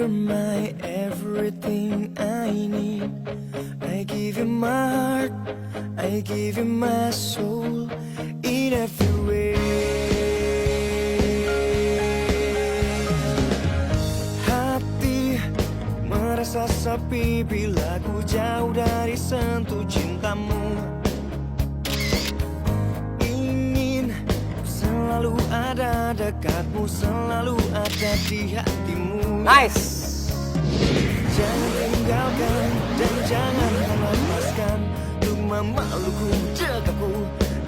are my everything I need. I give you my heart, I give you my soul in every way. Hati merasa sepi bila ku jauh dari sentuh cintamu. Ingin selalu ada dekatmu, selalu ada di hatimu. Nice. Jangan tinggalkan dan jangan lepaskan untuk memelukku, jagaku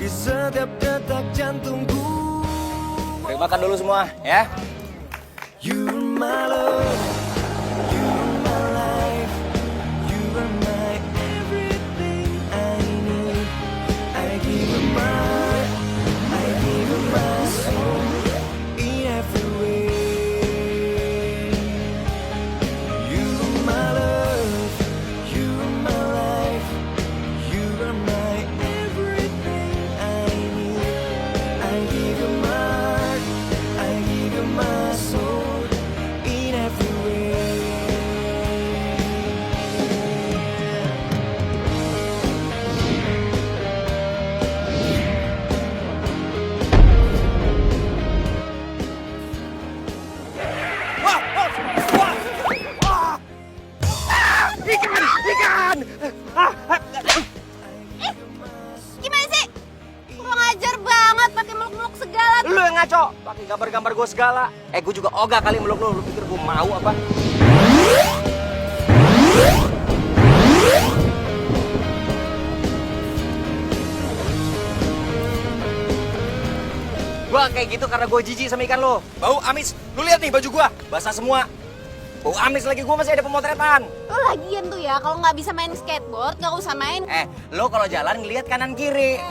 di setiap detak jantungku. Oke, makan dulu semua ya. You are my love, you are my life, you are my everything I need. I give you my heart, I give you my soul in every way. You are my love, you are my life, you are my everything I need. I give you my heart, I give you my soul in every way. Ikan! Gimana sih? Kurang ajar banget pakai meluk-meluk segala. Lu yang ngaco, pakai gambar-gambar gue segala. Gue juga ogah kali meluk lu pikir gue mau apa? Gua kayak gitu karena gue jijik sama ikan lo. Bau amis. Lu lihat nih baju gua, basah semua. Bau amis lagi, gua masih ada pemotretan. Lo lagian tuh ya, kalau nggak bisa main skateboard, nggak usah main. Lo kalau jalan ngelihat kanan kiri.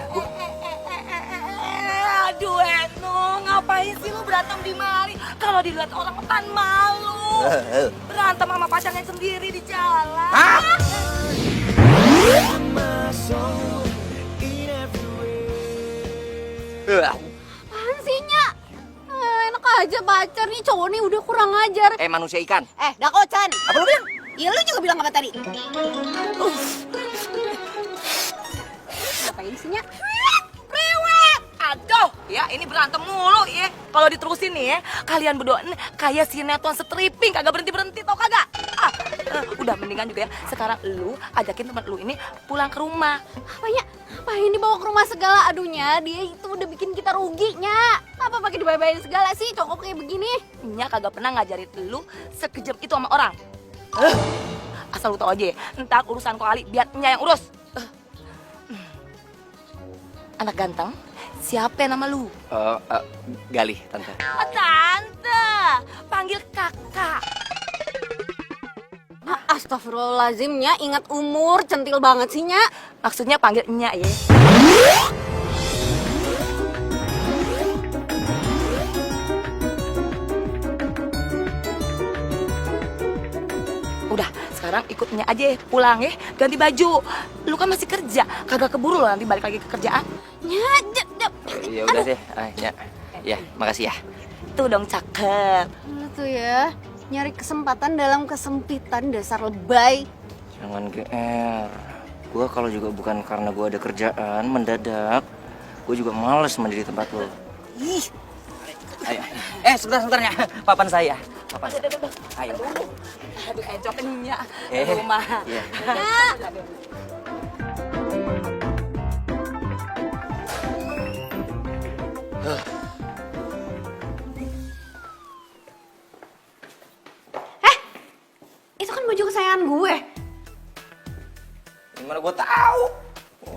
Aduh Eno, ngapain sih lu berantem di mari? Kalau dilihat orang kan malu. Berantem sama pacarnya sendiri di jalan. Hah? My soul in every way. Apaan sih, Nya? Enak aja pacar nih, cowok nih udah kurang ajar. Manusia ikan. Dakocan. Apa lu bilang? Iya, lu juga bilang apa tadi? Ngapain sih, Nya? Rewet. Aduh, ya ini berantem mulu ya. Kalau diterusin nih ya, kalian berdua nih kayak sinetron stripping, kagak berhenti-berhenti tau kagak? Udah mendingan juga ya, sekarang lu ajakin teman lu ini pulang ke rumah. Apanya? Ngapain dibawa ke rumah segala? Aduhnya, dia itu udah bikin kita rugi, Nya. Apa pakai dibayar-bayarin segala sih, cowok kayak begini? Nya kagak pernah ngajarin lu sekejam itu sama orang. Asal lu tau aja ya, ntar urusan kali biar Nya yang urus. Anak ganteng, siapa nama lu? Galih, tante. Tante, panggil kakak. Astagfirullahaladzim, Nya. Ingat umur, centil banget sih, Nya. Maksudnya panggil Nya ya. Udah, sekarang ikut Nya aja pulang ya. Ganti baju. Lu kan masih kerja, kagak keburu lo nanti balik lagi ke kerjaan. Nya, Ya udah deh, Nya. Ya, makasih ya. Tuh dong cakep. Lu tuh ya, nyari kesempatan dalam kesempitan, dasar lebay. Jangan GR. Gua kalau juga bukan karena gua ada kerjaan mendadak, gua juga males mandi di tempat lo. Ih, Ayo. Sebentar ya. Papan saya. Papan. Ayo. aduh encok Nya. Eh, Rumah. iya. Itu kan baju kesayangan gue. Gimana gua tahu?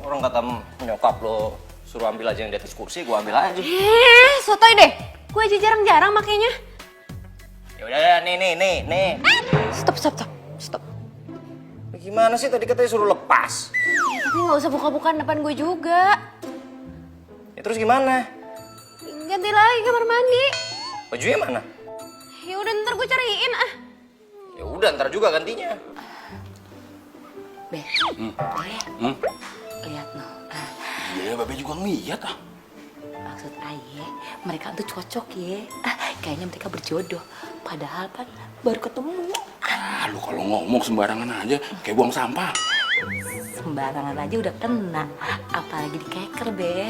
Orang kata nyokap lo suruh ambil aja yang di atas kursi, gua ambil aja. Sotoy deh. Gue aja jarang-jarang makainya. Ya udah, nih. Stop. Gimana sih tadi katanya suruh lepas? Tapi nggak usah buka-bukaan depan gue juga. Ya terus gimana? Ganti lagi kamar mandi. Bajunya mana? Ya udah ntar gue cariin ah. Ya udah, ntar juga gantinya. Be, lihat no. Iya, Babe juga ngeliat ah. Maksud Aye, mereka tuh cocok ya. Kayaknya mereka berjodoh. Padahal kan baru ketemu. Lu kalau ngomong sembarangan aja kayak buang sampah. Sembarangan aja udah kena, apalagi dikeker, Be.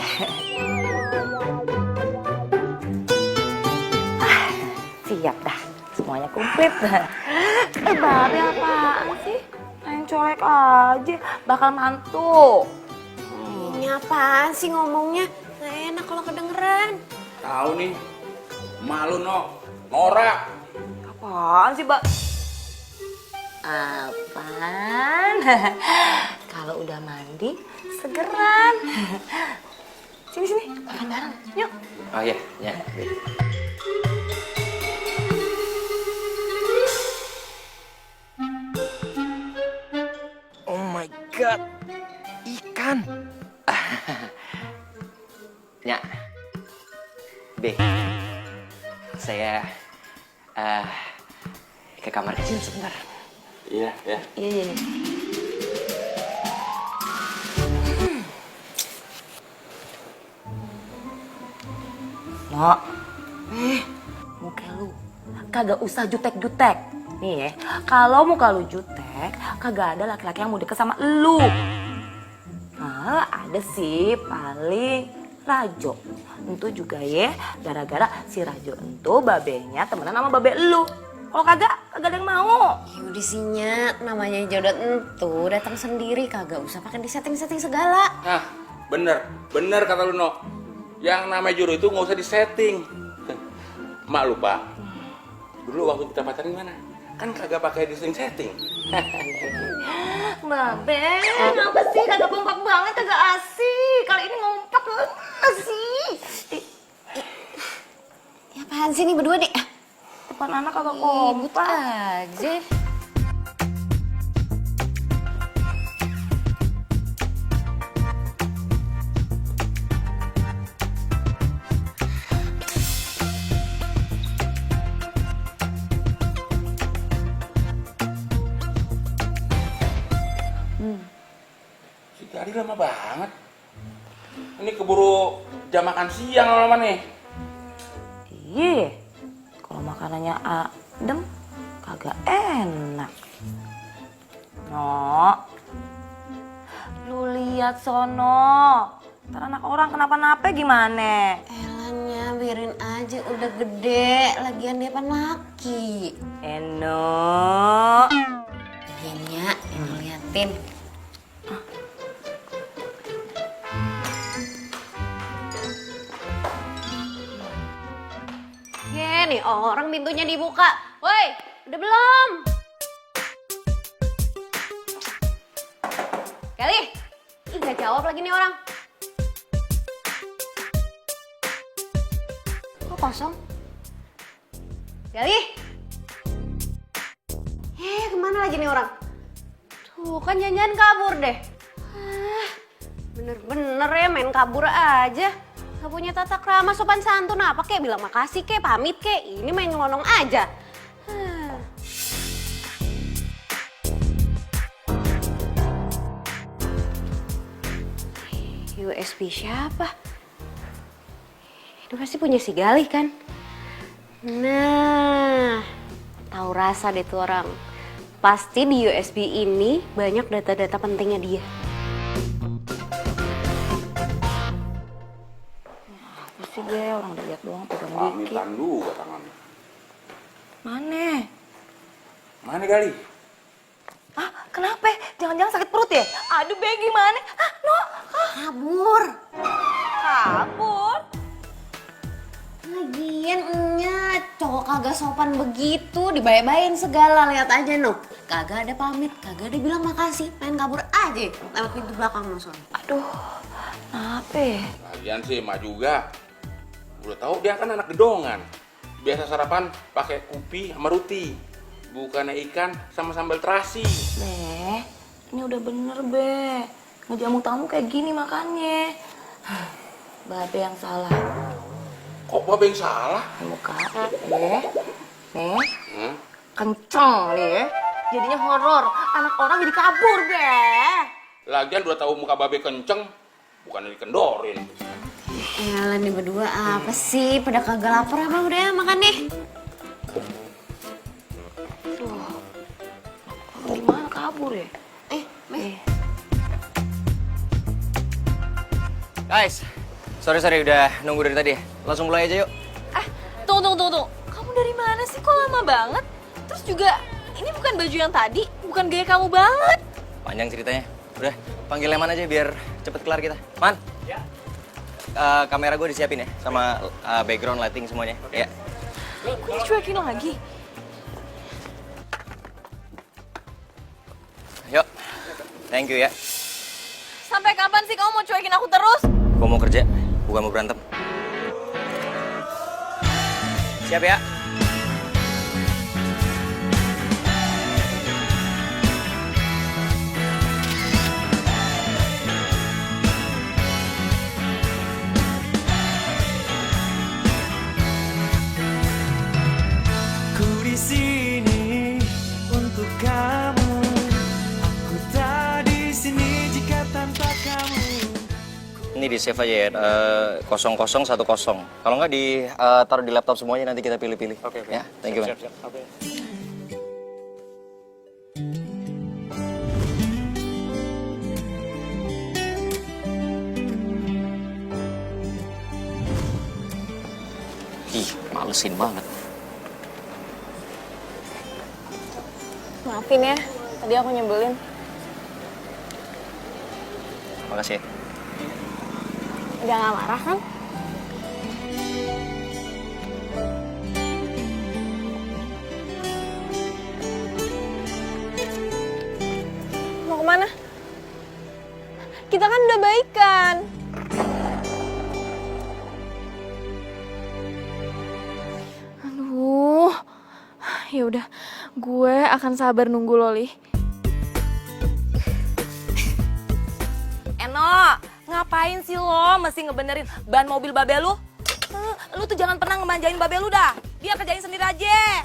Siap dah, semuanya komplit. Babe apaan sih? Main colek aja, bakal mantu. Ini apaan sih ngomongnya? Gak enak kalau kedengeran. Tahu nih, malu Nora. Apaan sih, Mbak? Apaan? Kalau udah mandi, segeran. Sini, makan bareng. Yuk. Oh iya, ya. Oh my god, ikan. Ya, B, saya ke kamar kecil sebentar. Iya, ya. Iya. Nok, muka lu kagak usah jutek-jutek. Nih ya, kalau muka lu jutek, kagak ada laki-laki yang mau deket sama lu. Nah, ada sih paling Rajo. Itu juga ya, gara-gara si Rajo itu babenya temenan sama babe lu. Kalau kagak ada yang mau. Yaudah sih Nya, namanya jodoh entu datang sendiri, kagak usah pakai disetting-setting segala. Nah, bener kata lu No. Yang namanya jodoh itu nggak usah disetting. Mak lupa. Dulu waktu kita pacaran gimana? Kan kagak pakai disetting. Babe, kenapa sih kagak kompak banget, kagak asik. Kali ini ngompak sih. Ya apaan sih nih berdua deh? Depan anak kagak Ribut kompak. aja. Si Gari lama banget. Ini keburu jam makan siang lama nih. Iya, kalau makanannya adem, kagak enak. No, lu lihat sono. Ntar anak orang kenapa-napa gimana? Elanya biarin aja, udah gede, lagian dia pan laki. Eno. Nya, yang ngeliatin. Ye, nih orang pintunya dibuka. Woi, udah belum? Kali, ih gak jawab lagi nih orang. Kok kosong? Kali. Kemana lagi nih orang? Tuh kan jangan kabur deh. Bener-bener ya main kabur aja. Gak punya tata krama sopan santun apa kek, bilang makasih kek, pamit kek. Ini main nyelonong aja. USB siapa? Itu pasti punya si Galih kan? Nah, tahu rasa deh tuh orang. Pasti di USB ini banyak data-data pentingnya dia. Apa sih gue, orang udah lihat doang pegang dikit. Pamitan juga tangannya. Mana? Gali? Ah, kenapa? Jangan-jangan sakit perut ya? Aduh, Be, gimana? Ah, No. Kabur. Kabur? Lagian enyak, cowok kagak sopan begitu, dibayar-bayarin segala, lihat aja no. Kagak ada pamit, kagak ada bilang makasih, main kabur aja lewat pintu belakang no soalnya. Aduh, kenapa ya? Lagian sih emak juga. Udah tahu dia kan anak gedongan. Biasa sarapan pakai kopi sama roti. Bukannya ikan sama sambal terasi. Be, ini udah bener, Be. Ngejamu tamu kayak gini makannya. Babe yang salah. Kok babe yang salah? Muka, nih, kenceng nih ya. Jadinya horor, anak orang jadi kabur, Be. Lagian udah tahu muka babe kenceng, bukannya dikendorin. Elah nih berdua apa sih, pada kagak lapar apa udah makan nih. kabur ya? Meh. Guys, sorry udah nunggu dari tadi ya. Langsung mulai aja yuk. Tunggu. Kamu dari mana sih? Kok lama banget? Terus juga, ini bukan baju yang tadi, bukan gaya kamu banget. Panjang ceritanya. Udah, panggil Leman aja biar cepet kelar kita. Man. Ya. Kamera gue disiapin ya, sama background lighting semuanya. Ya. Kok dicuekin lagi? Yuk. Thank you ya. Sampai kapan sih kamu mau cuekin aku terus? Gue mau kerja, bukan mau berantem. Siap ya? Ku di sini untuk kamu. Aku tak di sini jika tanpa kamu. Ini di save aja ya, 0010. Kalau nggak taruh di laptop semuanya, nanti kita pilih-pilih. Oke. Ya, thank you, man. Ih, malesin banget. Maafin ya, tadi aku nyebelin. Makasih ya. Udah gak marah kan? Mau kemana? Kita kan udah baikan. Aduh, ya udah, gue akan sabar nunggu Loli. Eno, ngapain sih lo mesti ngebenerin ban mobil babe lu? Lu tuh jangan pernah ngemanjain babe lu dah. Dia kerjain sendiri aja.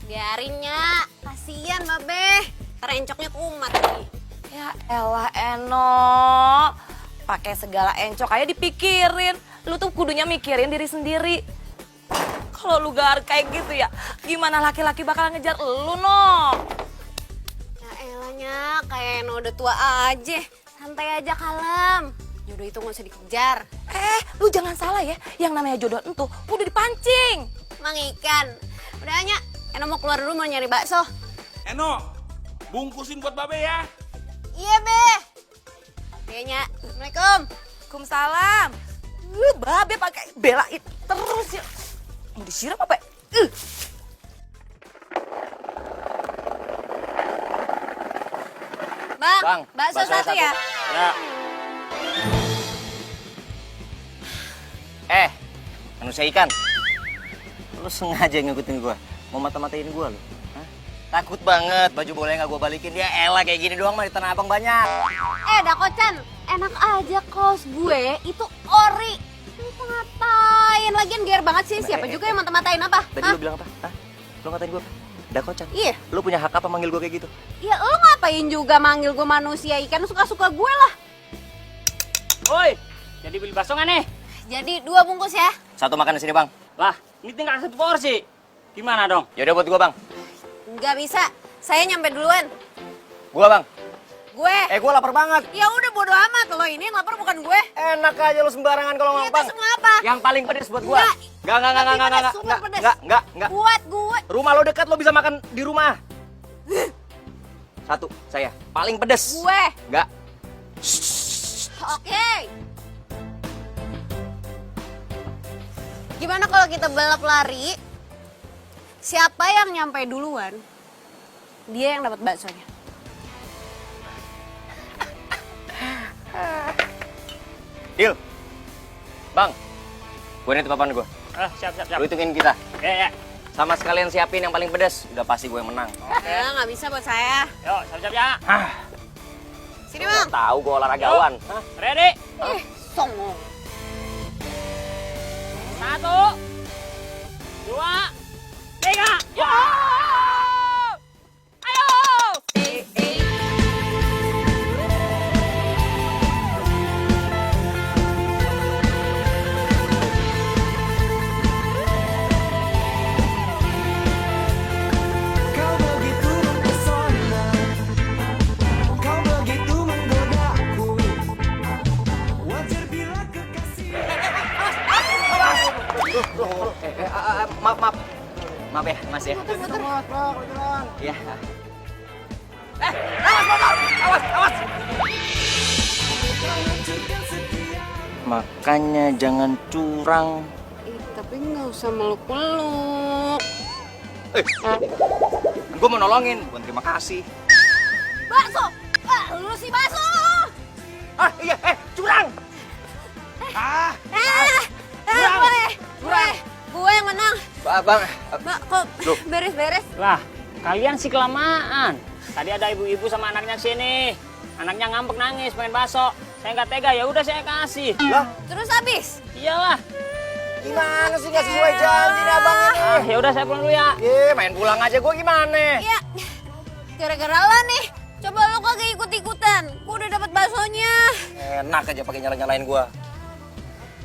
Biarinnya, kasihan Babe. Rencoknya kumat lagi. Ya elah Eno, pakai segala encok aja dipikirin. Lu tuh kudunya mikirin diri sendiri. Kalau lu gak kayak gitu ya, gimana laki-laki bakal ngejar lu, no? Ya elahnya, kayak Eno udah tua aja. Santai aja, kalem. Jodoh itu gak usah dikejar. Lu jangan salah ya, yang namanya jodoh entuh udah dipancing. Mang ikan. Udah hanya, Eno mau keluar dulu mau nyari bakso. Eno, bungkusin buat babe ya. Iya, Be. Kayaknya, Assalamualaikum. Waalaikumsalam. Lu babe pakai belain terus ya. Mau disiram apa? Bang, bakso satu ya. Ya. Manusia ikan. Lu sengaja ngikutin gua. Mau mata-matain gua lu. Hah? Takut banget baju boleh nggak gua balikin. Ya elah kayak gini doang mah di Tanah Abang banyak. Dakocan, enak aja kaos gue itu ori. Lu ngatain? Lagian gear banget sih. Siapa juga yang mata-matain apa? Tadi lu bilang apa? Hah? Lu ngatain gua apa? Dakocan. Iya. Lu punya hak apa manggil gua kayak gitu? Ya lu ngapain juga manggil gue manusia ikan, suka-suka gue lah. Woi, jadi beli bakso nggak nih? Jadi 2 bungkus ya. Satu makan di sini, Bang. Lah, ini tinggal 1 porsi. Gimana dong? Yaudah buat gua, Bang. Nggak bisa, saya nyampe duluan. Gua, Bang. Gue. Gua lapar banget. Ya udah bodo amat, lo ini yang lapar bukan gue. Enak aja lu sembarangan kalau ngomong, Itu Bang. semua apa? Yang paling pedes buat gua. Nggak. Enggak. Super pedes. Enggak. Buat gue. Rumah lo dekat, lo bisa makan di rumah. Satu, saya. Paling pedes. Gue. Enggak. Oke. Gimana kalau kita balap lari? Siapa yang nyampe duluan, dia yang dapat baksonya. Deal. Bang, gue nitip apaan gue? Siap. Lu hitungin kita. Ya. Sama sekalian siapin yang paling pedes. Udah pasti gue yang menang. Ya nggak bisa buat saya. Yuk, siap ya. Sini bang. Tahu gue olahragawan. Hah? Ready? Songong. 1, 2, 3. Yo! Ayo! Kau begitu mempesona. Maaf, maaf. Maaf ya, Mas ya. Iya. Awas motor! Awas, awas! Makanya jangan curang. Tapi nggak usah meluk-meluk. Gue mau nolongin, bukan terima kasih. Bakso! Lu si bakso! Ah, iya, curang! Gue yang menang. Bang, Mbak, kok beres-beres? Lah, kalian sih kelamaan. Tadi ada ibu-ibu sama anaknya sini. Anaknya ngambek nangis pengen bakso. Saya nggak tega, ya udah saya kasih. lah, Terus habis? Iyalah. gimana sih nggak sesuai janji nih abang ini? Ah, ya udah saya pulang dulu ya. Main pulang aja gue gimana? Iya. Gara-gara lo nih. Coba lo kagak ikut-ikutan. Gue udah dapat baksonya. Enak aja pakai nyala-nyalain gue.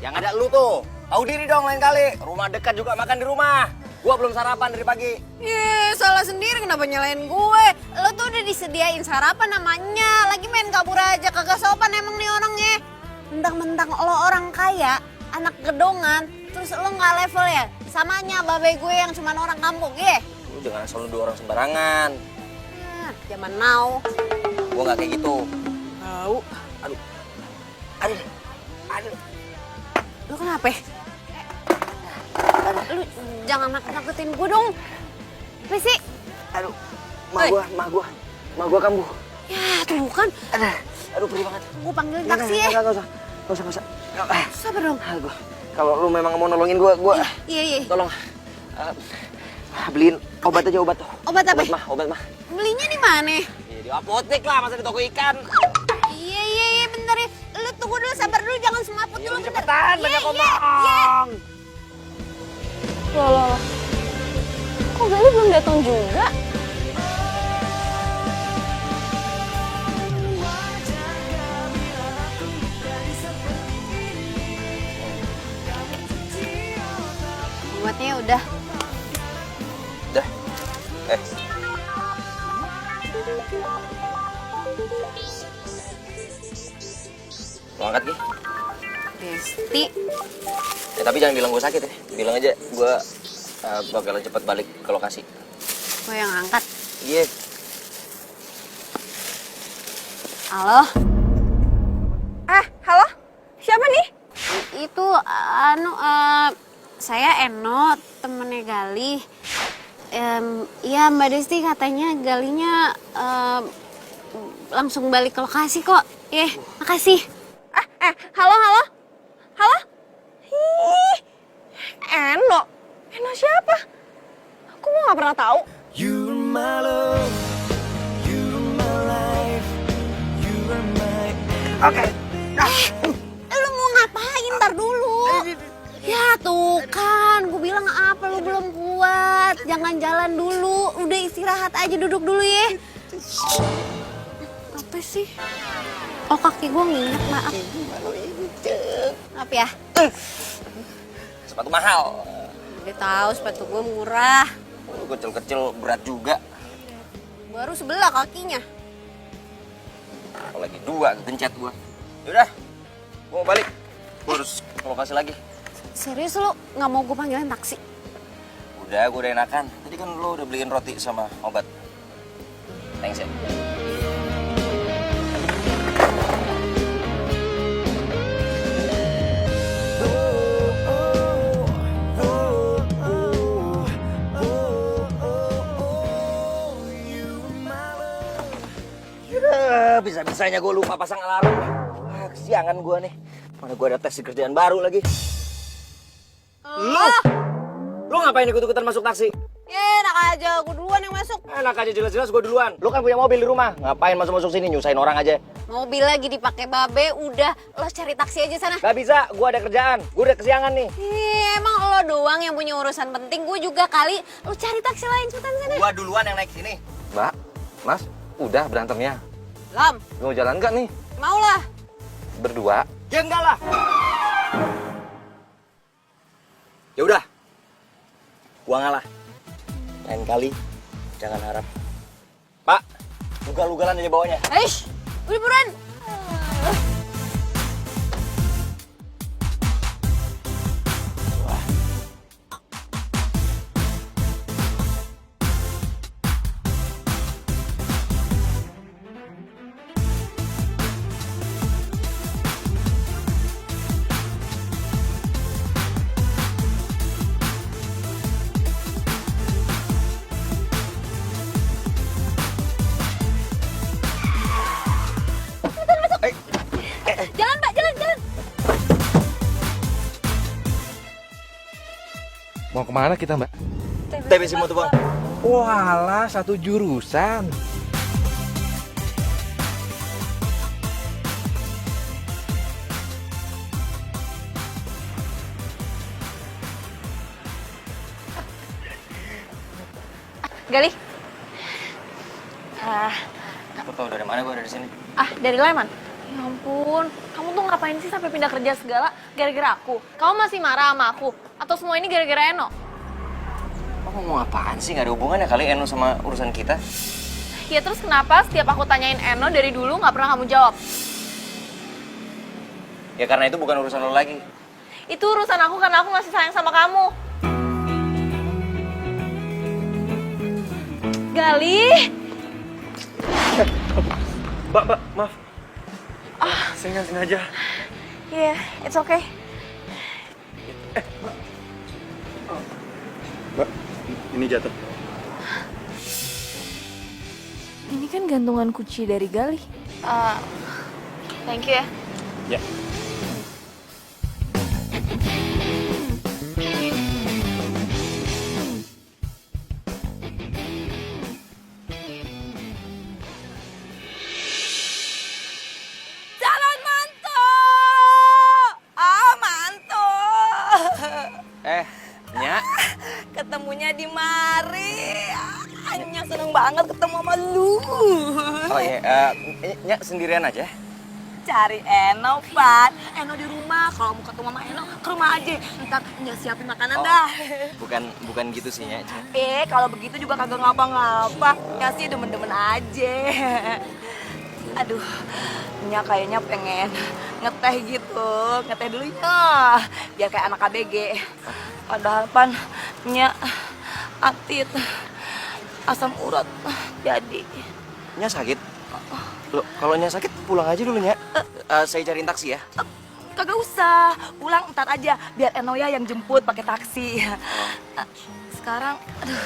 Yang ada lu tuh. Tahu diri dong lain kali. Rumah dekat juga makan di rumah. Gua belum sarapan dari pagi. Salah sendiri kenapa nyalain gue? Lo tuh udah disediain sarapan namanya. Lagi main kabur aja, kagak sopan emang nih orangnya. Mentang-mentang lo orang kaya, anak gedongan, terus lo nggak level ya? Samanya babe gue yang cuman orang kampung, ya? Lu jangan selalu dua orang sembarangan. Zaman now. Gua nggak kayak gitu. Tahu. Aduh. Lo kenapa? Lu jangan nakut-nakutin gue dong. Apa sih? Aduh. Mah gua kambuh. Ya tuh kan. Aduh perih banget. Gue panggilin taksi ya. Nggak usah. Sabar dong. Kalau lu memang mau nolongin gua Iya. tolong beliin obat aja obat. Obat apa? Obat mah. Belinya di mana? Ya, di apotek lah, masa di toko ikan. Iya, bentar ya. Lu tunggu dulu, sabar dulu, jangan semaput dulu. Bentar. Cepetan, banyak omong. Loh. Kok Gali belum datang juga? Obatnya udah. Udah. Mau angkat, Ki? Besti. Tapi jangan bilang gue sakit ya. Bilang aja gue bakalan cepet balik ke lokasi. Gue yang angkat. Iya. Halo? Halo? Siapa nih? Itu, saya Eno, temennya Gali. Iya Mbak Desti katanya Galinya langsung balik ke lokasi kok. Makasih. Halo? Ih, Eno siapa? Aku nggak pernah tahu. You are my love, you are my life, you are my Lu mau ngapain? Ntar dulu. Ya tuh kan, gue bilang apa lu belum kuat. Jangan jalan dulu, udah istirahat aja, duduk dulu ya. Apa sih? Oh kaki gue nginget, maaf. Maaf ya. Sepatu mahal. Udah tahu sepatu gue murah. Kecil-kecil berat juga. Baru sebelah kakinya. Kalau lagi dua kepencet gue. Yaudah, gue mau balik. Gue harus ke lokasi lagi. Serius lu nggak mau gue panggilin taksi? Udah, gue udah enakan. Tadi kan lo udah beliin roti sama obat. Thanks ya. Bisa-bisanya gue lupa pasang alarm. Kesiangan gue nih. Mana gue ada tes di kerjaan baru lagi. Lu ngapain ikut-ikutan masuk taksi? Enak aja, gue duluan yang masuk. Enak aja jelas-jelas gue duluan. Lu kan punya mobil di rumah. Ngapain masuk-masuk sini nyusahin orang aja? Mobil lagi dipakai babe, udah lo cari taksi aja sana. Gak bisa, gue ada kerjaan. Gue udah kesiangan nih. Emang lo doang yang punya urusan penting, gue juga kali. Lo cari taksi lain cepetan sana. Gue duluan yang naik sini. Mbak, Mas, udah berantemnya. Lam, Mau jalan nggak nih? mau lah. Berdua? Ya enggak lah. Ya udah. Gua ngalah. Lain kali jangan harap. Pak, ugal-ugalan aja bawahnya. Aish, udah buruan. Mau kemana kita, Mbak? TBC Moto Bang. Walah, satu jurusan. Gali. Aku tahu dari mana gue ada di sini. Dari Leman. Ya ampun, kamu tuh ngapain sih sampai pindah kerja segala gara-gara aku? Kamu masih marah sama aku? Atau semua ini gara-gara Eno? Kamu ngomong apaan sih? Gak ada hubungannya kali Eno sama urusan kita. Ya terus kenapa setiap aku tanyain Eno dari dulu nggak pernah kamu jawab? Ya karena itu bukan urusan lo lagi. Itu urusan aku karena aku masih sayang sama kamu. Gali. Mbak, maaf. Saya nggak sengaja. Yeah, it's okay. Mbak, ini jatuh. Ini kan gantungan kunci dari Gali. Thank you ya. Ya. Calon mantu. Mantu. Nyak. Ketemunya di mari. Anya seneng banget ketemu sama lu. Oh iya, Nyak sendirian aja. Cari Eno, Pan. Eno di rumah. Kalau mau ketemu sama Eno, ke rumah aja. Ntar Nya siapin makanan dah. Bukan gitu sih, Nyak. Kalau begitu juga kagak ngapa-ngapa. Ya sih demen-demen aja. Aduh, Nya kayaknya pengen ngeteh gitu. Ngeteh dulu ya. Biar kayak anak ABG. Padahal Pan, Nya atit. Asam urat jadi. Nyak sakit? Loh, kalau Nyak sakit pulang aja dulu, Nyak. Saya cariin taksi ya. Kagak usah, pulang ntar aja. Biar Eno ya yang jemput pakai taksi. Sekarang, aduh,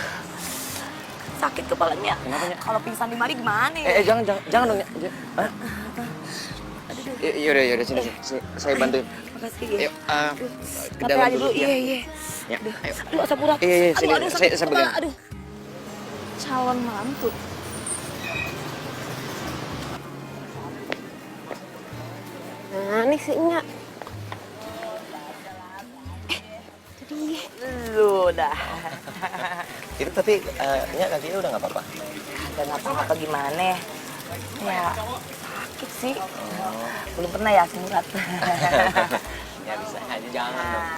sakit kepalanya. Kenapa, Nyak? Kalau pingsan di mari gimana? Jangan dong, Nyak. Yaudah, sini. Saya bantuin. Makasih ya. Yuk, ke Ngeteh dalam aja dulu, ya. iya. Ya, ayo. Aduh, asam urat. Iya, sini. Aduh, sakit Saya kepala, pegang. aduh. Calon mantu. Nah, nih sih Nyak. Lu dah. Itu tapi Nyak kakinya udah nggak apa-apa. Kagak ngapa-ngapa gimana. Ya, sakit sih. Belum pernah ya asam urat. Ya bisa aja, jangan dong.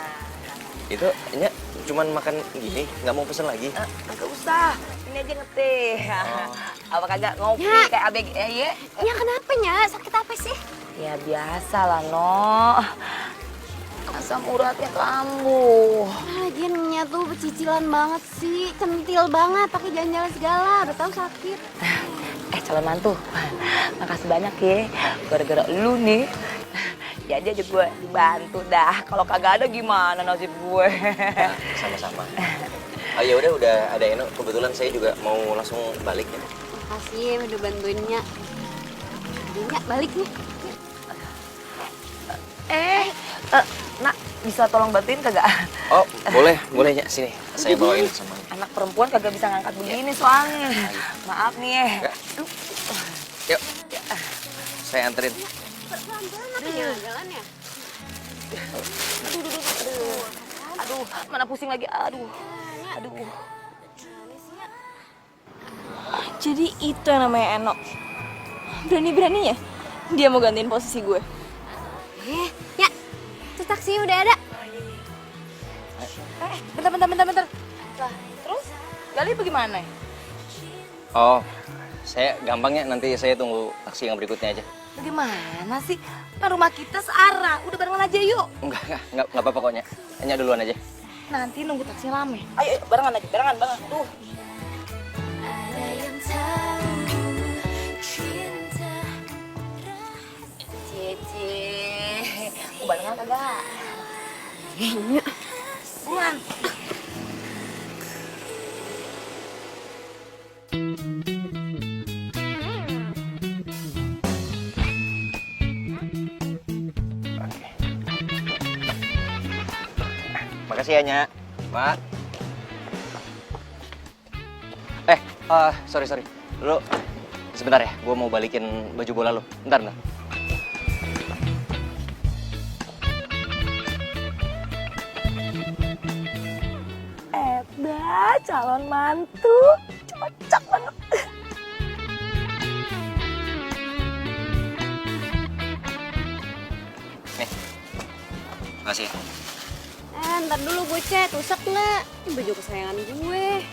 Itu Nyak cuman makan gini, nggak mau pesen lagi. Kagak usah. Ini aja ngeteh. Apa kagak ngopi Ya. kayak ABG ya? Nyak kenapa Nyak? Sakit apa sih? Ya biasa lah, No. Asam uratnya kambuh. Lagian Nyak tuh becicilan banget sih. Centil banget, pakai jalan-jalan segala. Udah tahu sakit. Calon mantu, makasih banyak ya. Gara-gara lu nih, jadi aja gue dibantu dah. Kalau kagak ada gimana nasib gue? Sama-sama. Oh ya udah ada Eno. Kebetulan saya juga mau langsung balik ya. Makasih udah bantuin Nyak. Nyak balik nih. Nak, bisa tolong bantuin kagak? Oh, boleh Nyak. Sini, saya bawain sama. Anak perempuan kagak bisa ngangkat begini soalnya. Maaf nih ya. Yuk, saya anterin. Pelan-pelan apa jalan-jalan ya? Aduh, mana pusing lagi. Aduh. Jadi itu yang namanya Eno. Berani-beraninya dia mau gantiin posisi gue. Nyak, tuh taksi udah ada. Bentar. Lah, terus Gali bagaimana? Oh, saya gampangnya nanti saya tunggu taksi yang berikutnya aja. Bagaimana sih? Kan rumah kita searah. Udah barengan aja yuk. Enggak apa-apa kok, Nyak. Nyak duluan aja. Nanti nunggu taksi rame. Ayo, barengan aja, barengan. Tuh. Cici, mau barengan kagak? Buruan. Makasih ya, Nyak. Mak. Sorry. Lu sebentar ya, gue mau balikin baju bola lu. Bentar. Eda, calon mantu. Cocok banget. Nih, makasih. Ntar dulu gue cek, rusak lah. Ini baju kesayangan gue.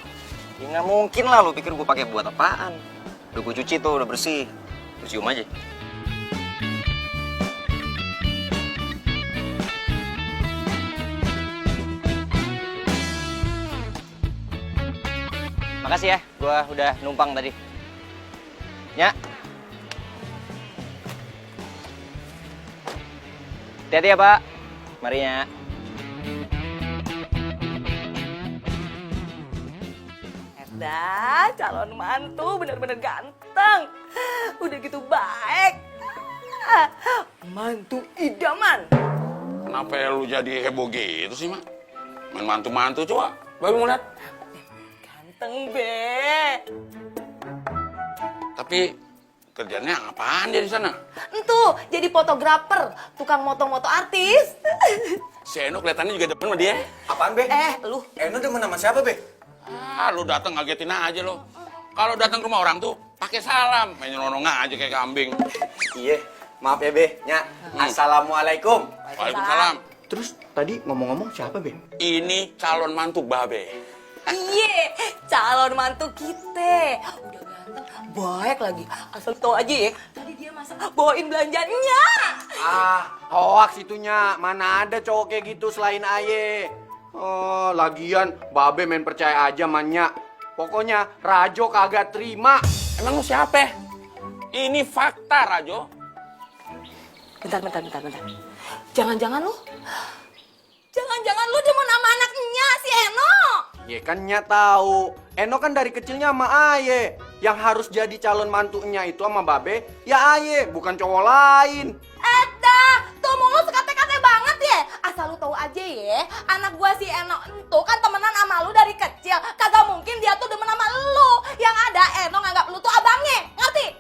Ya nggak mungkin lah, lu pikir gue pakai buat apaan? Udah gue cuci tuh, udah bersih. Lu cium aja. Makasih ya, gue udah numpang tadi. Nya. Hati-hati ya, Pak. Mari, Nya. Eda, calon mantu bener-bener ganteng. Udah gitu baik. Mantu idaman. Kenapa lu jadi heboh gitu sih, Mak? Main mantu-mantu coba. Babi mau lihat. Ganteng, Be. Tapi kerjanya apaan dia di sana? Entuh, jadi fotografer, tukang moto-moto artis. Si Eno kelihatannya juga depan sama dia. Apaan, Be? Lu. Eno demen sama siapa, Be? Lu datang ngagetin aja lo. Kalau datang ke rumah orang tuh pakai salam, main nyelonong aja kayak kambing. Iya, maaf ya, Be. Nya, Assalamualaikum. Waalaikumsalam. Terus tadi ngomong-ngomong siapa, Be? Ini calon mantu Babe. Iye, calon mantu kita. Udah ganteng, baik lagi. Asal tau aja ya, tadi dia masak bawain belanjanya. Hoaks itunya. Mana ada cowok kayak gitu selain Aye. Oh, lagian Babe main percaya aja mannya. Pokoknya Rajo kagak terima. Emang lu siapa? Ini fakta, Rajo. Bentar. Jangan-jangan lu demen sama anaknya si Eno. Ya kan Nya tahu. Eno kan dari kecilnya sama Aye. Yang harus jadi calon mantunya itu sama Babe, ya Aye, bukan cowok lain. Eda, tuh mulut sekate-kate banget ya. Asal lu tahu aja ya, anak gua si Eno itu kan temenan sama lu dari kecil. Kagak mungkin dia tuh demen sama lu. Yang ada Eno nganggap lu tuh abangnya, ngerti?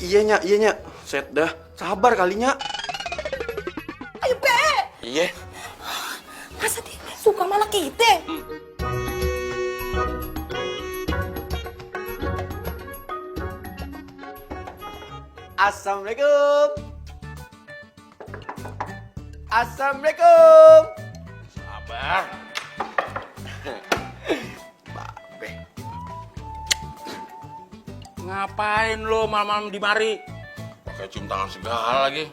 Iya Nya. Set dah, sabar kalinya. Ayo Be. Iya. Masa dia suka sama anak kita? Assalamualaikum. Assalamualaikum. Sabar. Babe. Ngapain lo malam-malam di mari? Pakai cium tangan segala lagi.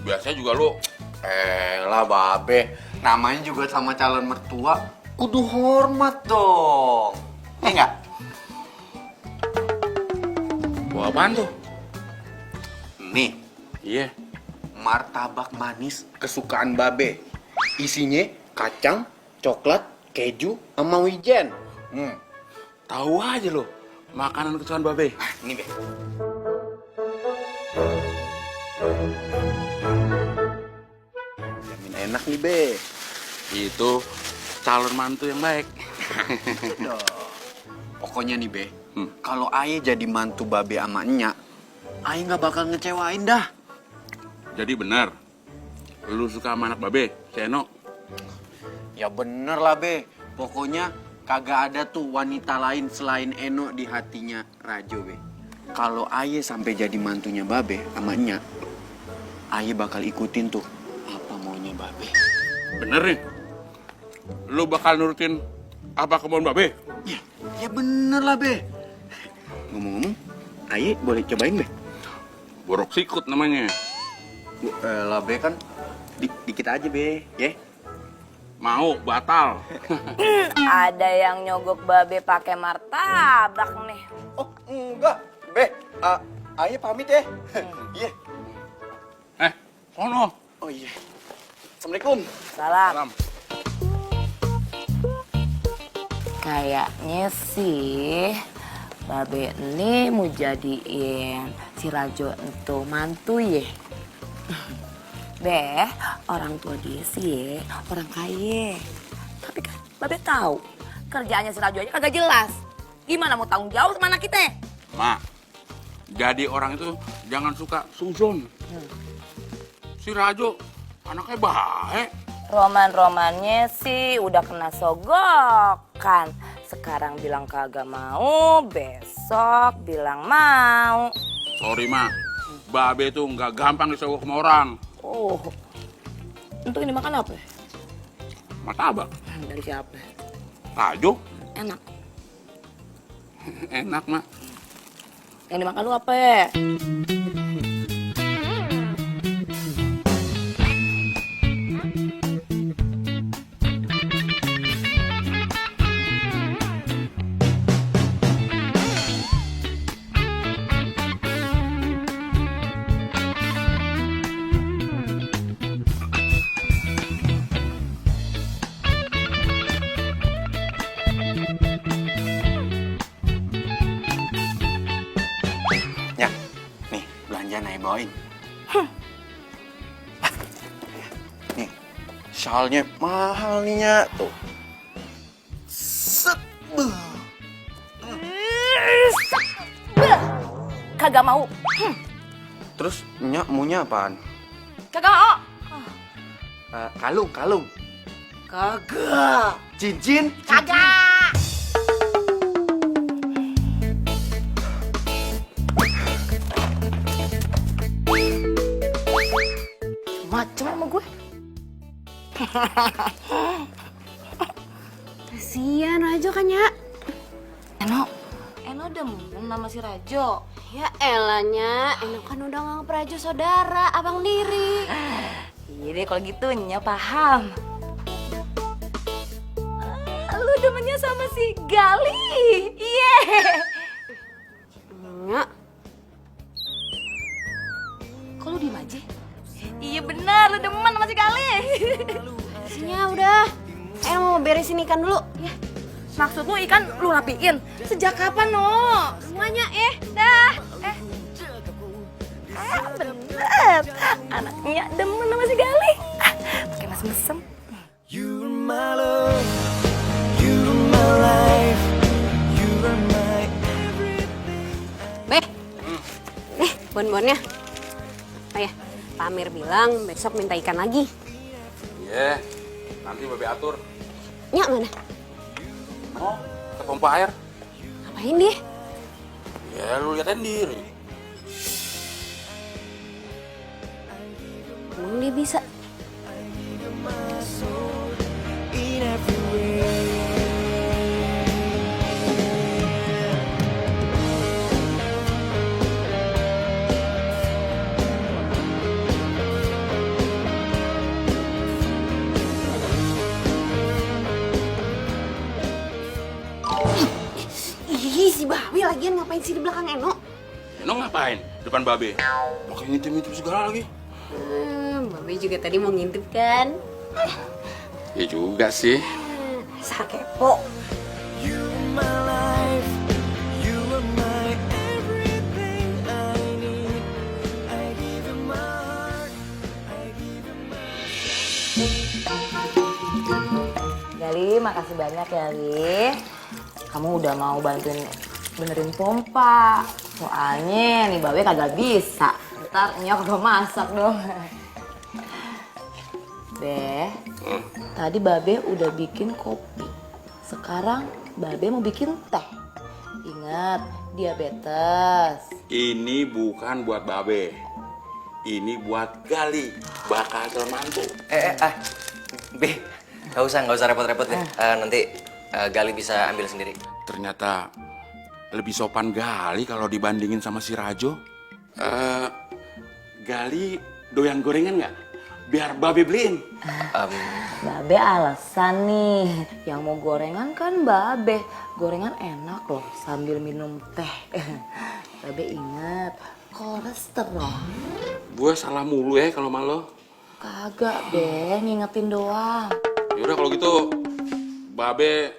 Biasanya juga lo. Lah Babe, namanya juga sama calon mertua, kudu hormat dong. Enggak? Bawa apaan tuh? Nih, Iya. martabak manis kesukaan Babe. Isinya kacang, coklat, keju, sama wijen. Tahu aja lo. Makanan kesukaan Babe. Ini Be. Jamin enak nih Be. Itu calon mantu yang baik. Pokoknya nih Be, kalau Aye jadi mantu Babe sama Nya, Aye nggak bakal ngecewain dah. Jadi benar. Lu suka sama anak Babe, si Eno? Ya bener lah Be, pokoknya kagak ada tuh wanita lain selain Eno di hatinya Rajo Be. Kalau Aye sampai jadi mantunya Babe sama Nya, Aye bakal ikutin tuh apa maunya Babe. Bener nih. Lu bakal nurutin apa kemauan Babe? Ya bener lah Be. Ngomong-ngomong, Aye boleh cobain Be? Borok sikut namanya. Lah Be kan dikit aja Be, ya? Mau, batal. Ada yang nyogok Babe pakai martabak nih. Oh enggak, Be. Aye pamit ya. Iya. Sono. Oh iya. Assalamualaikum. Salam. Salam. Kayaknya sih Babe ini mau jadiin si Rajo itu mantu ya. Be, orang tua dia sih orang kaya. Tapi kan Babe tahu kerjaannya si Rajo aja kagak jelas. Gimana mau tanggung jawab sama anak kita? Mak, jadi orang itu jangan suka suzon. Si Rajo anaknya baik. Roman-romannya sih udah kena sogokan. Sekarang bilang kagak mau, besok bilang mau. Sorry mak, Babe tuh nggak gampang disogok sama orang. Oh, untuk ini makan apa? Martabak. Dari siapa? Rajo, Enak. enak mak. Yang dimakan lu apa ya? Ya, nih belanja Nay bawain. Nih, shalnya mahal nih Nya. Tuh. Set. Kagak mau. Terus Nya maunya apaan? Kagak mau. Kalung. Kagak. Cincin. Kagak. Macem sama gue. Kasian Rajo kan ya. Eno demen sama si Rajo. Ya elanya, Eno kan udah nganggep Rajo saudara, abang diri. Iya deh kalau gitu Nya paham. Lu demennya sama si Gali. Iya. Nya, Kok lu diem aja? Iya benar, lu demen sama si Gali. isinya udah. Eno mau beresin ikan dulu. Ya. Maksud lu ikan lu rapiin? Sejak kapan, No? Semuanya dah. Bener. Anaknya demen sama si Gali. Pakai mesem-mesem. You are my love, you are my life, you are my everything. Beh. Nih, bon-bonnya. Oh ya, Pak Amir bilang besok minta ikan lagi. Iya, nanti Babe atur. Nya mana? Mau ke pompa air? Ngapain dia? Ya lu lihat sendiri. Emang dia bisa? In every way. Ih, si Bawi lagian ngapain sih di belakang Eno? Eno ngapain? Depan Babe. Pakai ngintip-ngintip segala lagi. Bawi juga tadi mau ngintip kan? Ya juga sih. Dasar kepo. You are my life, you are my everything I need. I give you my heart, I give you my Gali, makasih banyak ya, Li. Kamu udah mau bantuin benerin pompa. Soalnya nih Babe kagak bisa. Ntar Nya kagak masak dong. Be, tadi Babe udah bikin kopi. Sekarang Babe mau bikin teh. Ingat, diabetes. Ini bukan buat Babe. Ini buat Gali, bakal calon mantu. Be, nggak usah repot-repot deh. Nanti Gali bisa ambil sendiri. Ternyata lebih sopan Gali kalau dibandingin sama si Rajo. Gali doyan gorengan nggak? Biar Babe beliin. Babe alasan nih, yang mau gorengan kan Babe. Gorengan enak loh sambil minum teh. Babe ingat, kolesterol. Gue salah mulu ya kalau malu. Kagak, Be, ngingetin doang. Yaudah kalau gitu, Babe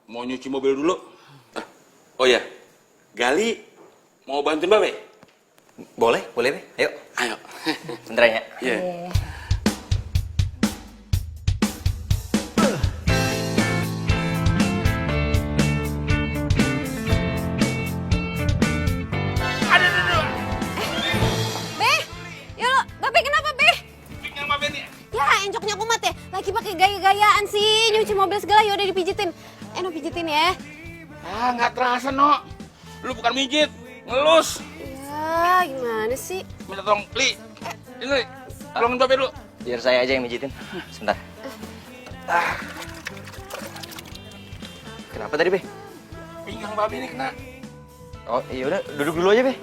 mau nyuci mobil dulu. Oh ya, Gali mau bantuin Babe? Boleh, Be. Ayo. Ayo. Bentar ya. Iya. nyuci mobil segala, yaudah dipijitin. Eno pijitin ya. Ah, nggak terasa, No. Lu bukan mijit, ngelus. Ya, gimana sih? Minta tolong, Li. Ini, tolongin Babe dulu. Biar saya aja yang mijitin. Sebentar. Kenapa tadi, Be? Pinggang Babe ini kena. Oh, iya udah, duduk dulu aja, Be.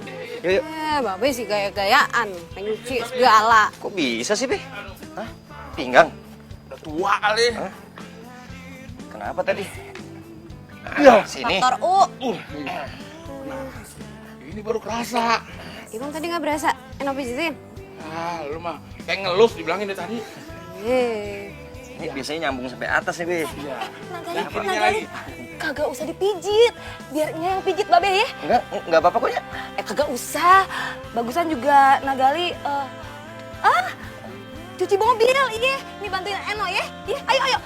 Yuk, yuk. Babe sih gaya-gayaan, pengen nyuci segala. Kok bisa sih, Be? Hah? Pinggang? Udah tua kali. Hah? Kenapa tadi? Ya, sini. Faktor U. Ini baru kerasa. Emang tadi nggak berasa? Eno pijitin? Ah, lu mah kayak ngelus dibilangin dari tadi. Ini biasanya nyambung sampai atas nih, Be. Iya. Nagali, kagak usah dipijit. Biarnya yang pijit Babe ya. Enggak apa-apa kok, ya. Kagak usah. Bagusan juga Nagali cuci mobil, iya. Nih bantuin Eno ya. Iya, ayo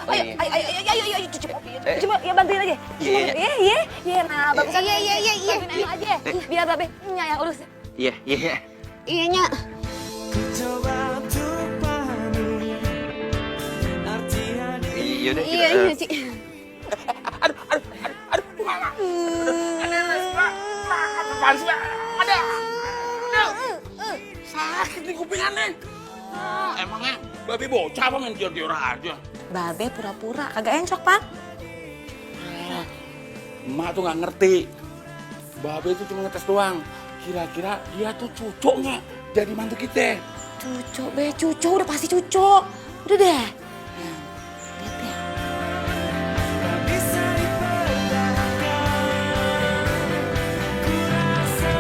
cuci mobil. Cuci mobil, ya bantuin aja. Cuci mobil. Iya. Nah, bagusan Iya. bantuin Eno aja. Biar Babe yang urus. Iya. Iya, Nya. Coba untuk pahami arti hadir. Iya udah. Iya, nyuci. Apaan sih, Pak? Ada. Sakit nih kupingannya. Emangnya Babe bocah apa main dior-dior aja? Babe pura-pura, kagak encok, Pak. Emak tuh nggak ngerti. Babe itu cuma ngetes doang. Kira-kira dia tuh cocok nggak jadi mantu kita? Cucu, Be, cucu, udah pasti cucu. Udah deh. Lihat deh. Bisa dipertahankan. Ku rasa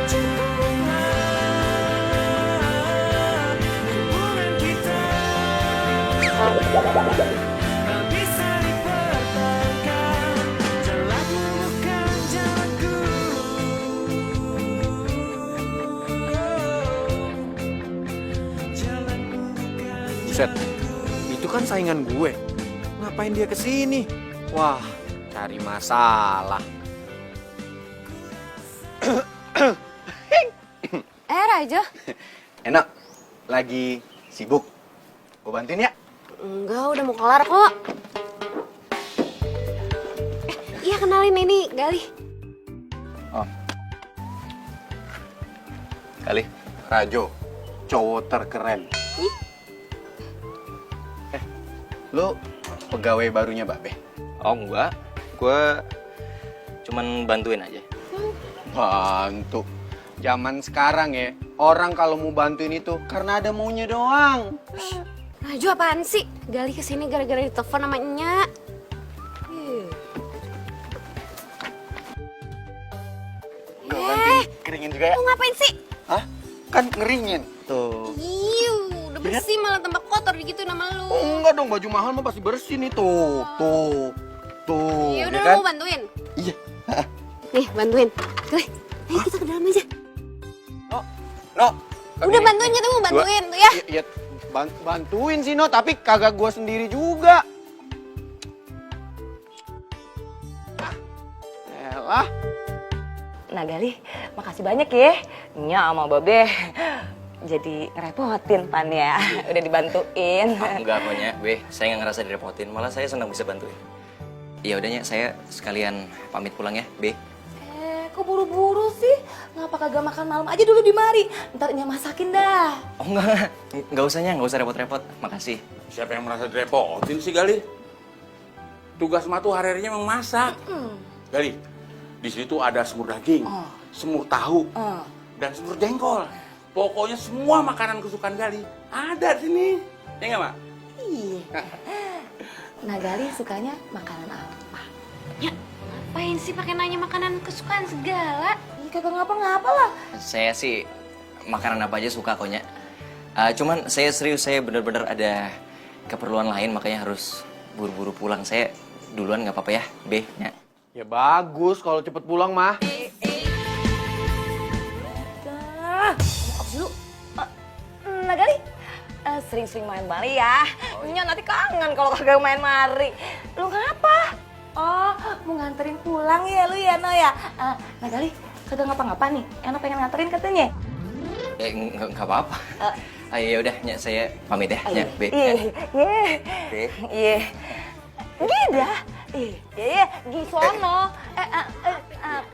cukuplah hubungan kita. Tak bisa dipertahankan. Jalanmu bukan jalanku. Jalanmu bukan. Buset, itu kan saingan gue. Ngapain dia kesini? Wah, cari masalah. Raja. Enak, lagi sibuk. Gue bantuin ya? Enggak, udah mau kelar kok. Iya, kenalin ini Gali. Kali. Rajo, cowok terkeren. Lo pegawai barunya Babe? Oh, enggak. Gue cuman bantuin aja. Bantu. Zaman sekarang ya, orang kalau mau bantuin itu karena ada maunya doang. Raju apaan sih? Gali kesini gara-gara ditelepon sama Nya. Keringin juga ya? Lu ngapain sih? Hah? Kan ngeringin. Tuh. Udah bersih malah tambah kotor gitu nama lu. Oh, enggak dong, baju mahal mah pasti bersih nih. Tuh. Ya udah, kan? lu mau bantuin. Iya. Nih, bantuin. Ayo kita ke dalam aja. No. Udah bantuin ya, tuh mau bantuin tuh ya. Iya, bantuin sih, No, tapi kagak gua sendiri juga. Elah. Nagali, makasih banyak ya. Nya sama Babe jadi ngerepotin Pan ya. Udah dibantuin. Enggak kok, Nya. Be, saya nggak ngerasa direpotin. Malah saya senang bisa bantuin. Iya udah, Nya. Saya sekalian pamit pulang ya, Be. Kok buru-buru sih? Ngapa kagak makan malam aja dulu di mari? Ntar Nya masakin dah. Oh enggak. Enggak usah, Nya. Enggak usah repot-repot. Makasih. Siapa yang merasa direpotin sih, Gali? Tugas emak tuh hari-harinya memang masak. Gali, di sini tuh ada semur daging, semur tahu, dan semur jengkol. Pokoknya semua makanan kesukaan Gali ada di sini. Ya nggak, Mak? Iya. Nagali sukanya makanan apa? Ya, ngapain sih pakai nanya makanan kesukaan segala? Kagak ngapa-ngapa lah. Saya sih makanan apa aja suka kok, Nya. Cuman saya serius, saya bener-bener ada keperluan lain, makanya harus buru-buru pulang. Saya duluan nggak apa-apa ya, Be, Nya. Ya bagus kalau cepet pulang mah. Maaf dulu. Nagali, sering-sering main mari ya. Nya nanti kangen kalau kagak main mari. Lu ngapa? Oh, mau nganterin pulang ya lu ya, No ya? Nagali, kagak ngapa-ngapa nih. Eno pengen nganterin katanya. Nggak apa-apa. Ya udah, Nya, saya pamit ya, Nya, Be. Iya. Gida. Iya, Gisono.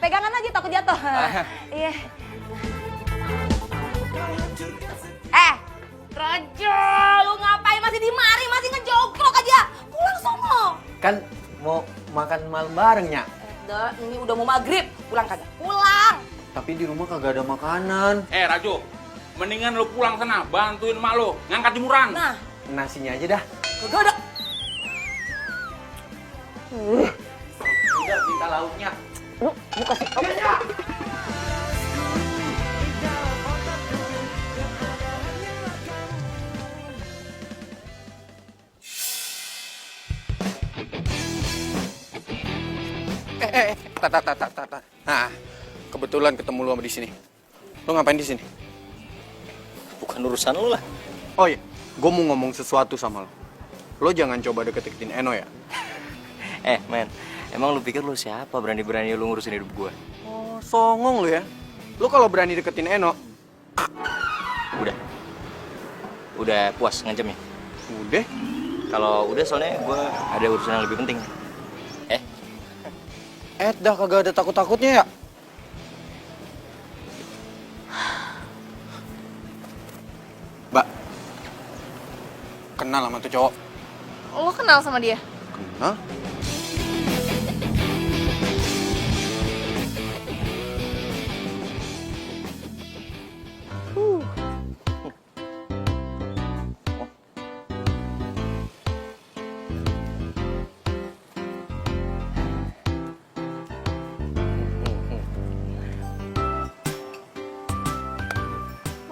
Pegangan aja takut jatuh. Iya. Raja, lu ngapain masih di mari, masih ngejogrok aja? Pulang sono. Kan mau makan malam bareng, Nya. Ini udah mau maghrib, pulang kagak? Pulang. Tapi di rumah kagak ada makanan. Raju, mendingan lu pulang sana, bantuin emak lu ngangkat jemuran. Nah, Nasinya aja dah. kagak ada. Udah, minta lauknya. Lu kasih Tak. Nah, kebetulan ketemu lu sama di sini. Lu ngapain di sini? Bukan urusan lu lah. Oh iya, gue mau ngomong sesuatu sama lo. Lo jangan coba deketin Eno ya. Men, emang lu pikir lu siapa berani-berani lu ngurusin hidup gua? Oh, songong lo ya. Lo kalau berani deketin Eno, Udah puas ngancemnya? udah. Kalau udah soalnya gua ada urusan yang lebih penting. Dah kagak ada takut-takutnya ya. Mbak, kenal sama tuh cowok? Lo kenal sama dia? Kenal?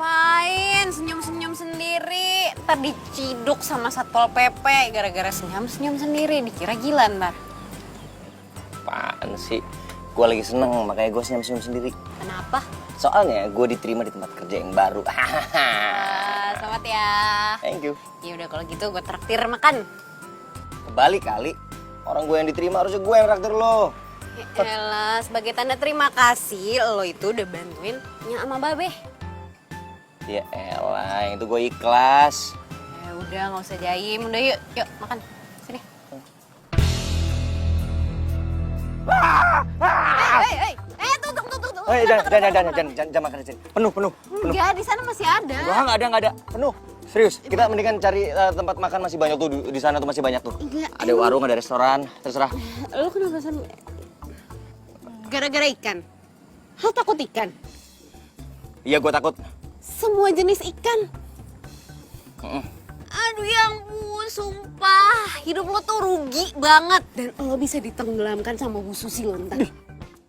Main senyum-senyum sendiri, ntar diciduk sama Satpol PP gara-gara senyum-senyum sendiri, dikira gila ntar. Apaan sih? Gua lagi seneng, makanya gua senyum-senyum sendiri. Kenapa? Soalnya gua diterima di tempat kerja yang baru. Selamat ya. Thank you. Ya udah kalau gitu gue traktir makan. Kebalik kali. Orang gue yang diterima harusnya gue yang traktir lo. Ya elah, sebagai tanda terima kasih lo itu udah bantuin Nya sama Babe. Ya elah, yang itu gue ikhlas. Ya udah nggak usah jaim, udah yuk makan. Sini. Tunggu. Jangan makan di sini. Penuh. Enggak, di sana masih ada. Enggak ada. Penuh. Serius, kita mendingan cari tempat makan masih banyak tuh di sana tuh masih banyak tuh. Enggak, Ada warung, ada restoran, terserah. Lo kenapa sampai gara-gara ikan? Lo takut ikan? Iya, gue takut. Semua jenis ikan. Aduh ya ampun, sumpah. Hidup lo tuh rugi banget. Dan lo bisa ditenggelamkan sama Bu Susi lo ntar.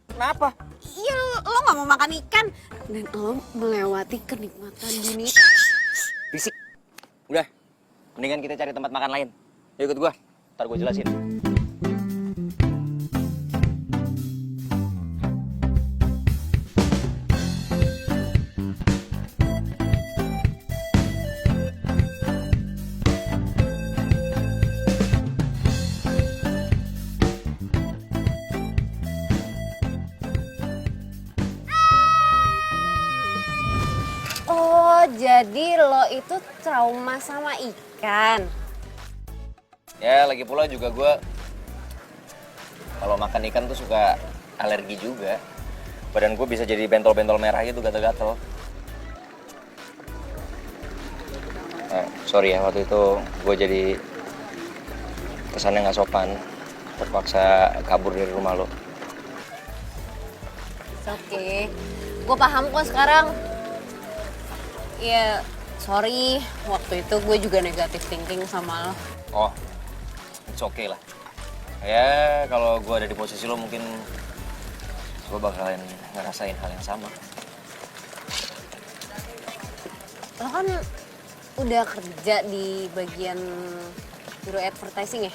Kenapa? Iya, lo gak mau makan ikan. Dan lo melewati kenikmatan dunia. Bisik. Udah, mendingan kita cari tempat makan lain. Yuk ikut gue, ntar gue jelasin. Oh, jadi lo itu trauma sama ikan. Ya, lagi pula juga gue kalau makan ikan tuh suka alergi juga. Badan gue bisa jadi bentol-bentol merah gitu, gatel-gatel. Sorry ya, waktu itu gue jadi kesannya nggak sopan. Terpaksa kabur dari rumah lo. Oke, gue paham kok sekarang. Ya, sorry. Waktu itu gue juga negatif thinking sama lo. Oh, it's okay lah. Ya, kalau gue ada di posisi lo mungkin gue bakalan ngerasain hal yang sama. Lo kan udah kerja di bagian biro advertising ya?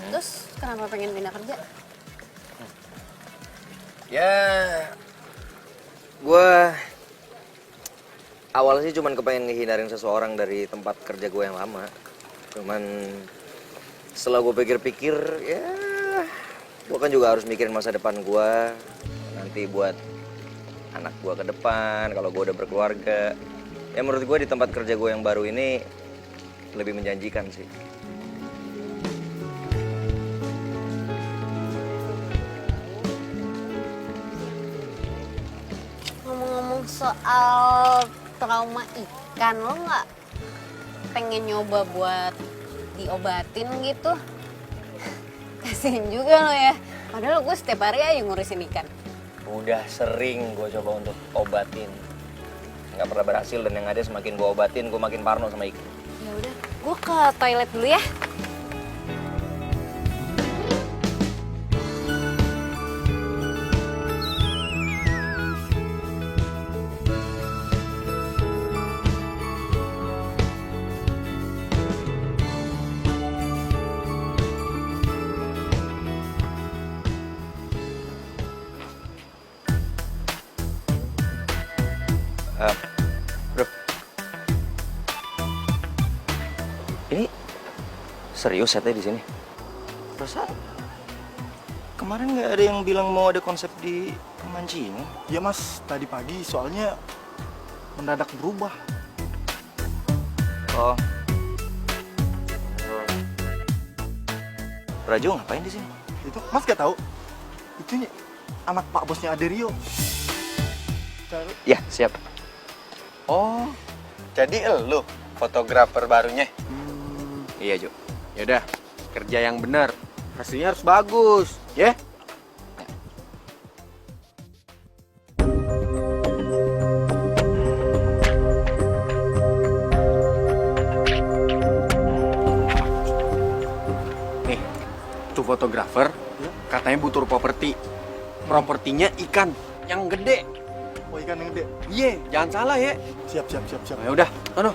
Terus kenapa pengen pindah kerja? Ya, gue awalnya sih cuman kepengen ngehindarin seseorang dari tempat kerja gue yang lama. Cuman setelah gue pikir-pikir, ya gue kan juga harus mikirin masa depan gue. Nanti buat anak gue ke depan, kalau gue udah berkeluarga. Ya menurut gue di tempat kerja gue yang baru ini lebih menjanjikan sih. Ngomong-ngomong soal trauma ikan, lo nggak pengen nyoba buat diobatin gitu? Kasian juga lo ya, padahal gue setiap hari aja ngurusin ikan. Udah sering gue coba untuk obatin, nggak pernah berhasil, dan yang ada semakin gue obatin gue makin parno sama ikan. Ya udah, gue ke toilet dulu ya. Bro, ini serius setnya di sini? Perasaan kemarin nggak ada yang bilang mau ada konsep di pemancingan. Ya mas, tadi pagi soalnya mendadak berubah. Oh, Rajo ngapain di sini? Itu mas gak tahu? Itu anak pak bosnya Aderio. Ya, siap. Oh, jadi elu fotografer barunya? Iya, Jo. Yaudah, kerja yang benar. Hasilnya harus bagus, ya? Nih, tuh fotografer katanya butuh properti. Propertinya ikan yang gede. Oh ikan yang gede. Iya, jangan salah ya. Siap. Ya udah, sono.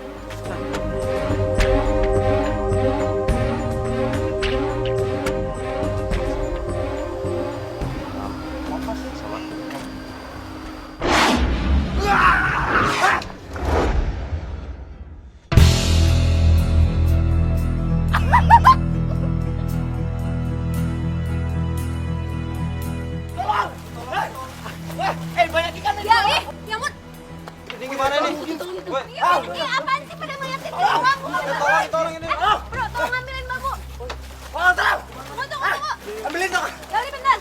Ya, nyamut. Ini gimana nih? Ini apaan sih pada ngeliatin bambu? Tolong ini. Bro, tolong ambilin bambu. Tunggu. Ambilin dong. Gali bentar.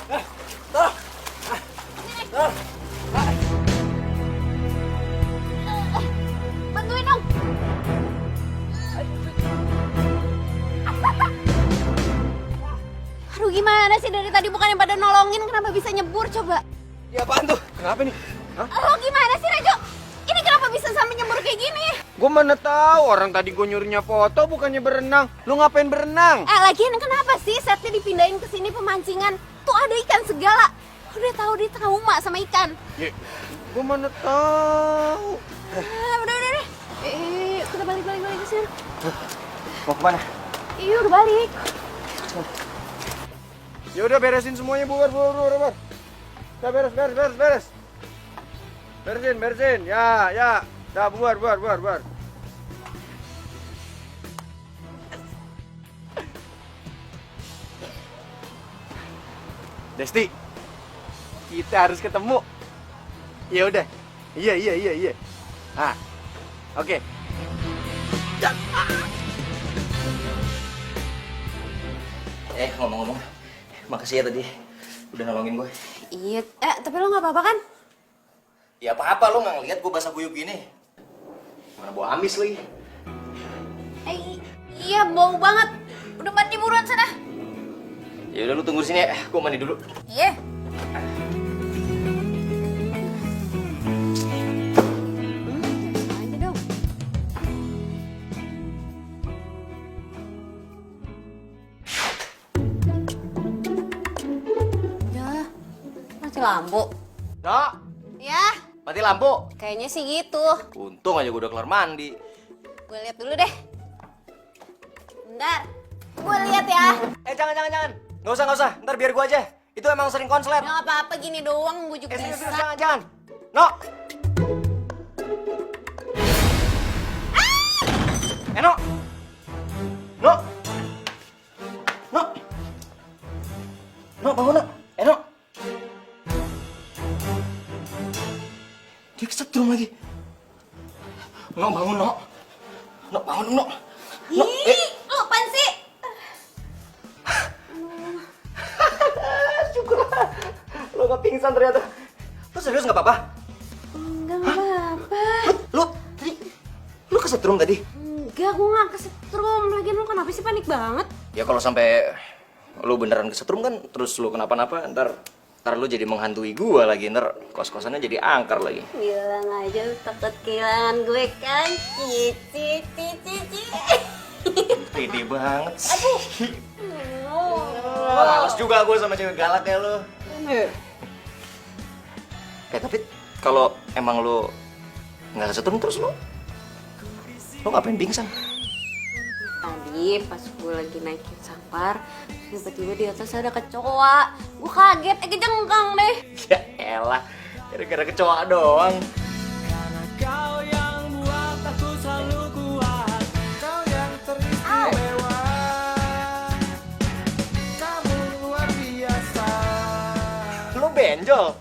Bantuin dong. Aduh gimana sih dari tadi bukannya pada nolongin, kenapa bisa nyebur coba? Ya apaan tuh? Kenapa nih? Lo gimana sih Rejo? Ini kenapa bisa sampai nyebur kayak gini? Gue mana tahu, orang tadi gue nyuruhnya foto bukannya berenang. Lu ngapain berenang? Lagian kenapa sih setnya dipindahin ke sini pemancingan? Tuh ada ikan segala. Udah tahu dia trauma sama ikan. Ya, gue mana tahu. Udah. Kita balik ke sini. Mau kemana? Iya udah balik. Ya udah beresin semuanya, bubar. Udah beres. Beresin. Ya. Dah bubar. Desti, kita harus ketemu. Ya udah. Iya. Ah, oke. Ngomong-ngomong, makasih ya tadi udah nolongin gue. Iya, tapi lo nggak apa-apa kan? Ya apa-apa, lo nggak ngeliat gue basah kuyup gini. Mana bau amis lagi. Iya bau banget. Udah mandi buruan sana. Ya udah lu tunggu di sini ya, gue mandi dulu. Iya. Mandi dong. Udah, mati lampu. Dok, Ya, mati lampu. kayaknya sih gitu. Untung aja gue udah kelar mandi. Gue lihat dulu deh. Bentar. Gue lihat ya. Jangan. Nggak usah. Ntar biar gue aja. Itu emang sering konslet. Nggak apa-apa gini doang, gue juga Serius, bisa. jangan. No. No. No, bangun, no. No. Dia kesetrum lagi. No, bangun, No. No, bangun, No. Ih, lo apaan sih? Syukurlah. Lo gak pingsan ternyata. Lo serius gak apa-apa? Enggak apa-apa. Lo kesetrum tadi? Enggak, gue gak kesetrum. Lagian lo kenapa sih panik banget? Ya kalau sampai lo beneran kesetrum kan, terus lo kenapa-napa, ntar lo jadi menghantui gua lagi, ntar kos-kosannya jadi angker lagi. Bilang aja lu takut kehilangan gue kan. Cici. Pede banget sih. Males juga gue sama cewek galak ya lo. Tapi kalau emang lo nggak kesetrum terus lo ngapain pingsan? Tadi pas gue lagi naikin sampar, tiba-tiba di atas ada kecoa. Gue kaget, kejengkang deh. Ya elah, gara-gara kecoa doang. Karena kau yang buat aku selalu kuat. Kau yang teristimewa. Kamu luar biasa. Lo benjol.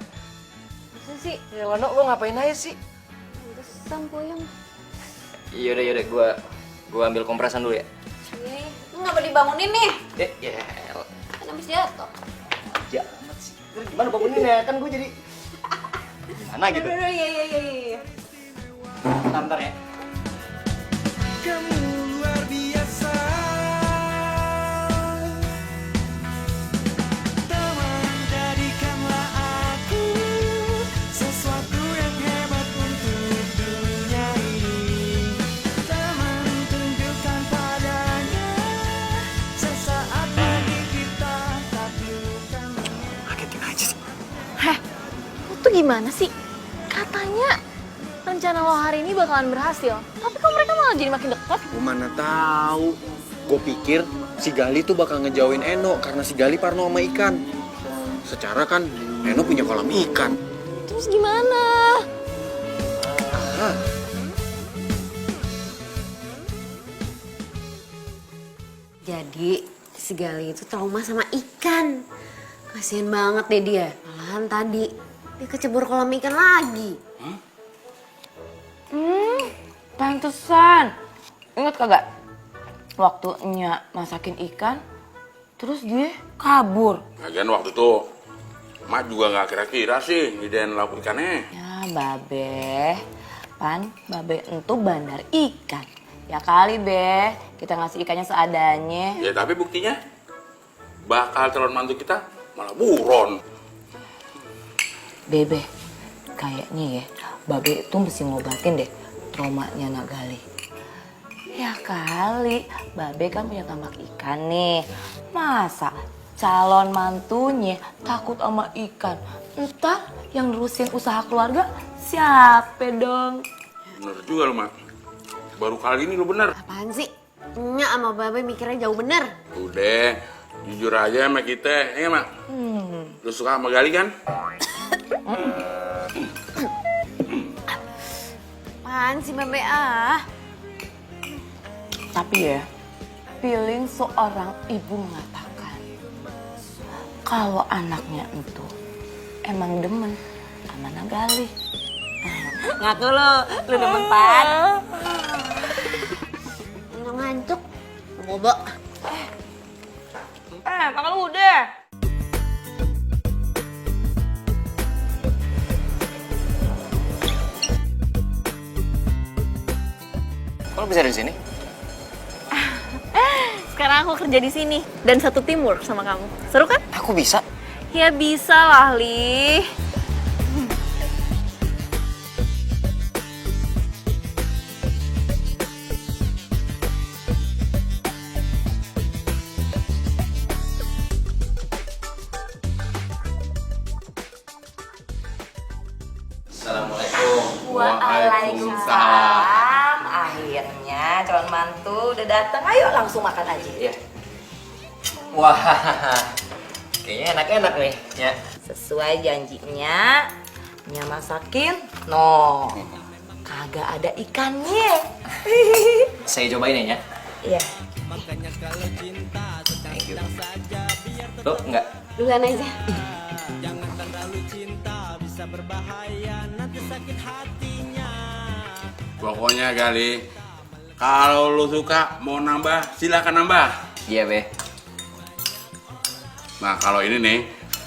Masa sih? Ya Lano, lo ngapain aja sih? Udah sampoyong. Yaudah, gua ambil kompresan dulu ya. Iya, lu ngapa dibangunin nih? Ya elah. Kan habis jatuh. Ya amat sih. Terus gimana bangunin ya? Kan gue jadi... Gimana gitu? Iya. Bentar ya. Kamu luar biasa. Teman, jadikanlah aku sesuatu yang hebat untuk dunia ini. Teman, tunjukkan padanya sesaat lagi kita taklukkan. Kagetin aja sih. Lo tuh gimana sih? Katanya rencana lo hari ini bakalan berhasil. Tapi kok mereka malah jadi makin dekat? Gue mana tahu. Gue pikir si Gali tuh bakal ngejauhin Eno karena si Gali parno sama ikan. Secara kan Eno punya kolam ikan. Terus gimana? Jadi si Gali itu trauma sama ikan. Kasian banget deh dia. Malahan tadi dia kecebur kolam ikan lagi. Pantesan. Ingat kagak? Waktu Nya masakin ikan, terus dia kabur. Lagian waktu itu Mak juga nggak kira-kira sih ngidein lauk ikannya. Ya babe, babe entu bandar ikan. Ya kali be, kita ngasih ikannya seadanya. Ya tapi buktinya bakal calon mantu kita malah buron. Bebe, kayaknya ya babe itu mesti ngobatin deh traumanya Nak Gali. Ya kali, babe kan punya tambak ikan nih. Masa calon mantunya takut sama ikan? Entar yang nerusin usaha keluarga siapa dong? Bener juga lo, Mak. Baru kali ini lo bener. Apaan sih? Nya sama Babe mikirnya jauh bener. Udah, jujur aja sama kita, ya Mak? Lo suka sama Gali kan? Apaan sih Babe ah? Tapi ya, feeling seorang ibu mengatakan kalau anaknya itu emang demen sama Nak Gali. Ngaku lo demen Pan. Nggak ngantuk. Bobo. Makan lu udah. Kok lo bisa ada di sini? Sekarang aku kerja di sini dan satu teamwork sama kamu. Seru kan? Aku bisa. Ya bisa lah, Li. Assalamualaikum. Waalaikumsalam. Akhirnya calon mantu udah datang. Ayo langsung makan aja. Iya. Wah, kayaknya enak-enak nih. Ya. Sesuai janjinya, Nya masakin. No, kagak ada ikannya. Saya cobain ya. Iya. Thank you. Lo enggak? Duluan aja. Jangan terlalu cinta bisa berbahaya nanti sakit hatinya. Pokoknya Gali, kalau lu suka mau nambah, silakan nambah. Iya, Be. Nah, kalau ini nih,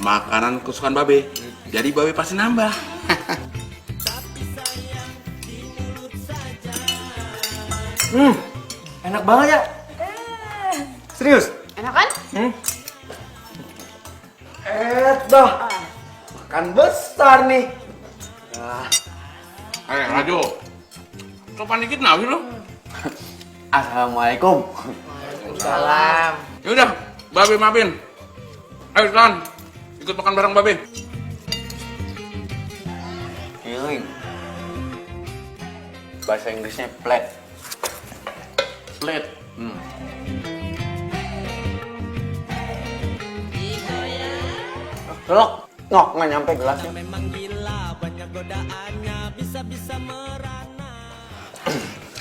makanan kesukaan Babe. Jadi Babe pasti nambah. Enak banget ya. Serius? Enak kan? Dah. Makan besar nih. Raju, sopan dikit nabi lu. Assalamualaikum. Salam. Yaudah, Babe maafin. Ayo, Lan, ikut makan bareng Babe. Healing. Bahasa Inggrisnya plate. Plate. Lok, ngok nggak nyampe gelasnya.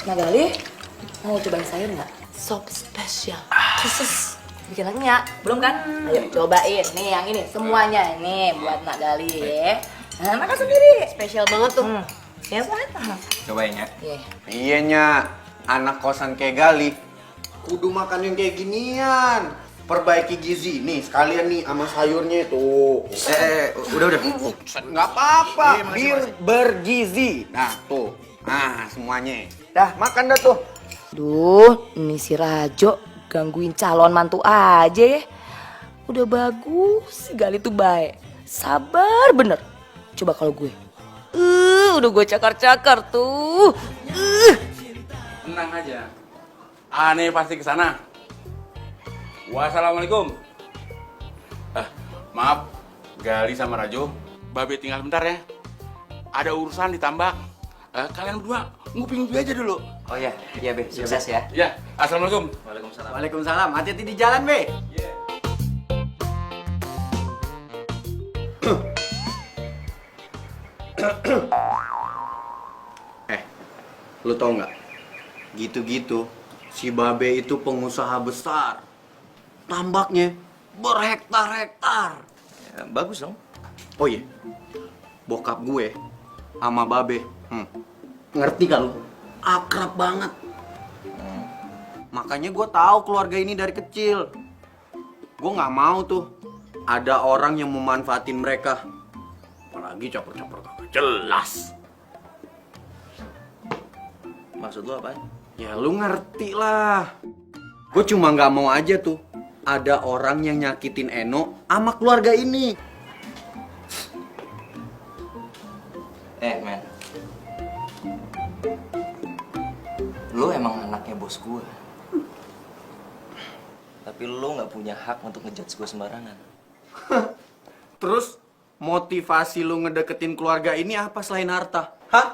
Nagali, mau cobain sayur nggak? Sop spesial. Khusus. Bikin lagi ya? Belum kan? Ayo cobain. Nih yang ini semuanya ini buat Nagali ya. Nah, makan sendiri. Spesial banget tuh. Ya kan? Cobain ya. Iya. Iya nya, anak kosan kayak Gali, kudu makan yang kayak ginian. Perbaiki gizi nih, sekalian nih sama sayurnya itu. Udah. Nggak apa-apa, biar bergizi. Nah tuh, nah semuanya. Dah makan dah tuh. Duh, ini si Rajo gangguin calon mantu aja ya. Udah bagus, si Gali tuh baik. Sabar bener. Coba kalau gue. Udah gue cakar-cakar tuh. Tenang aja. Aneh pasti ke sana. Wassalamualaikum. Maaf, Gali sama Rajo. Babe tinggal bentar ya. Ada urusan di tambak. Kalian berdua ngupi-ngupi aja dulu. Oh iya, Be. Sukses ya. Ya, assalamualaikum. Waalaikumsalam. Waalaikumsalam, hati-hati di jalan, Be. Lu tau nggak? Gitu-gitu, si Babe itu pengusaha besar. Tambaknya berhektar-hektar. Ya, bagus dong. Oh iya, bokap gue sama Babe, ngerti gak lu? Akrab banget. Makanya gue tahu keluarga ini dari kecil. Gue nggak mau tuh ada orang yang memanfaatin mereka. Apalagi caper-caper kagak jelas. Maksud lu apa? Ya lu ngerti lah. Gue cuma nggak mau aja tuh ada orang yang nyakitin Eno sama keluarga ini. Men. Lu emang anaknya bos gue. Tapi lu nggak punya hak untuk ngejudge gue sembarangan. Terus motivasi lu ngedeketin keluarga ini apa selain harta? Hah?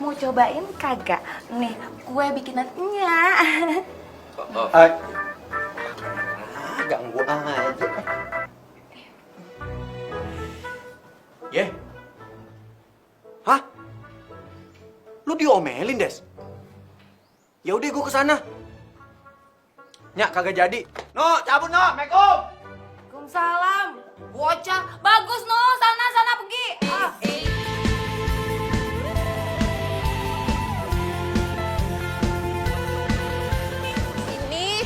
Mau cobain kagak? Nih, gue bikinannya. Ganggu aja. Ye? Hah? Lu diomelin, Des? Ya udah gue kesana. Nyak kagak jadi. No, cabut no, Assalamualaikum. Waalaikumsalam. Bocah, bagus no, sana pergi. Ini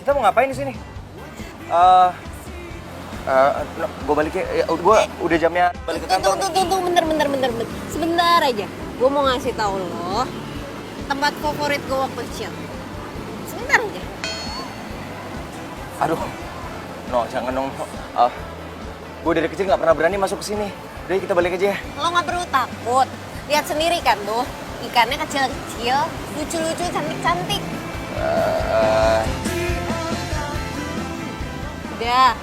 Kita mau ngapain di sini? Gue balik ya. Gue udah jamnya balik ke kantor. tunggu, bentar. Sebentar aja. Gue mau ngasih tahu lo tempat favorit gue waktu kecil. Sebentar aja. Aduh, no jangan dong. Gue dari kecil nggak pernah berani masuk ke sini. Udah kita balik aja ya. Lo nggak perlu takut. Lihat sendiri kan tuh. Ikannya kecil-kecil, lucu-lucu, cantik-cantik. Udah.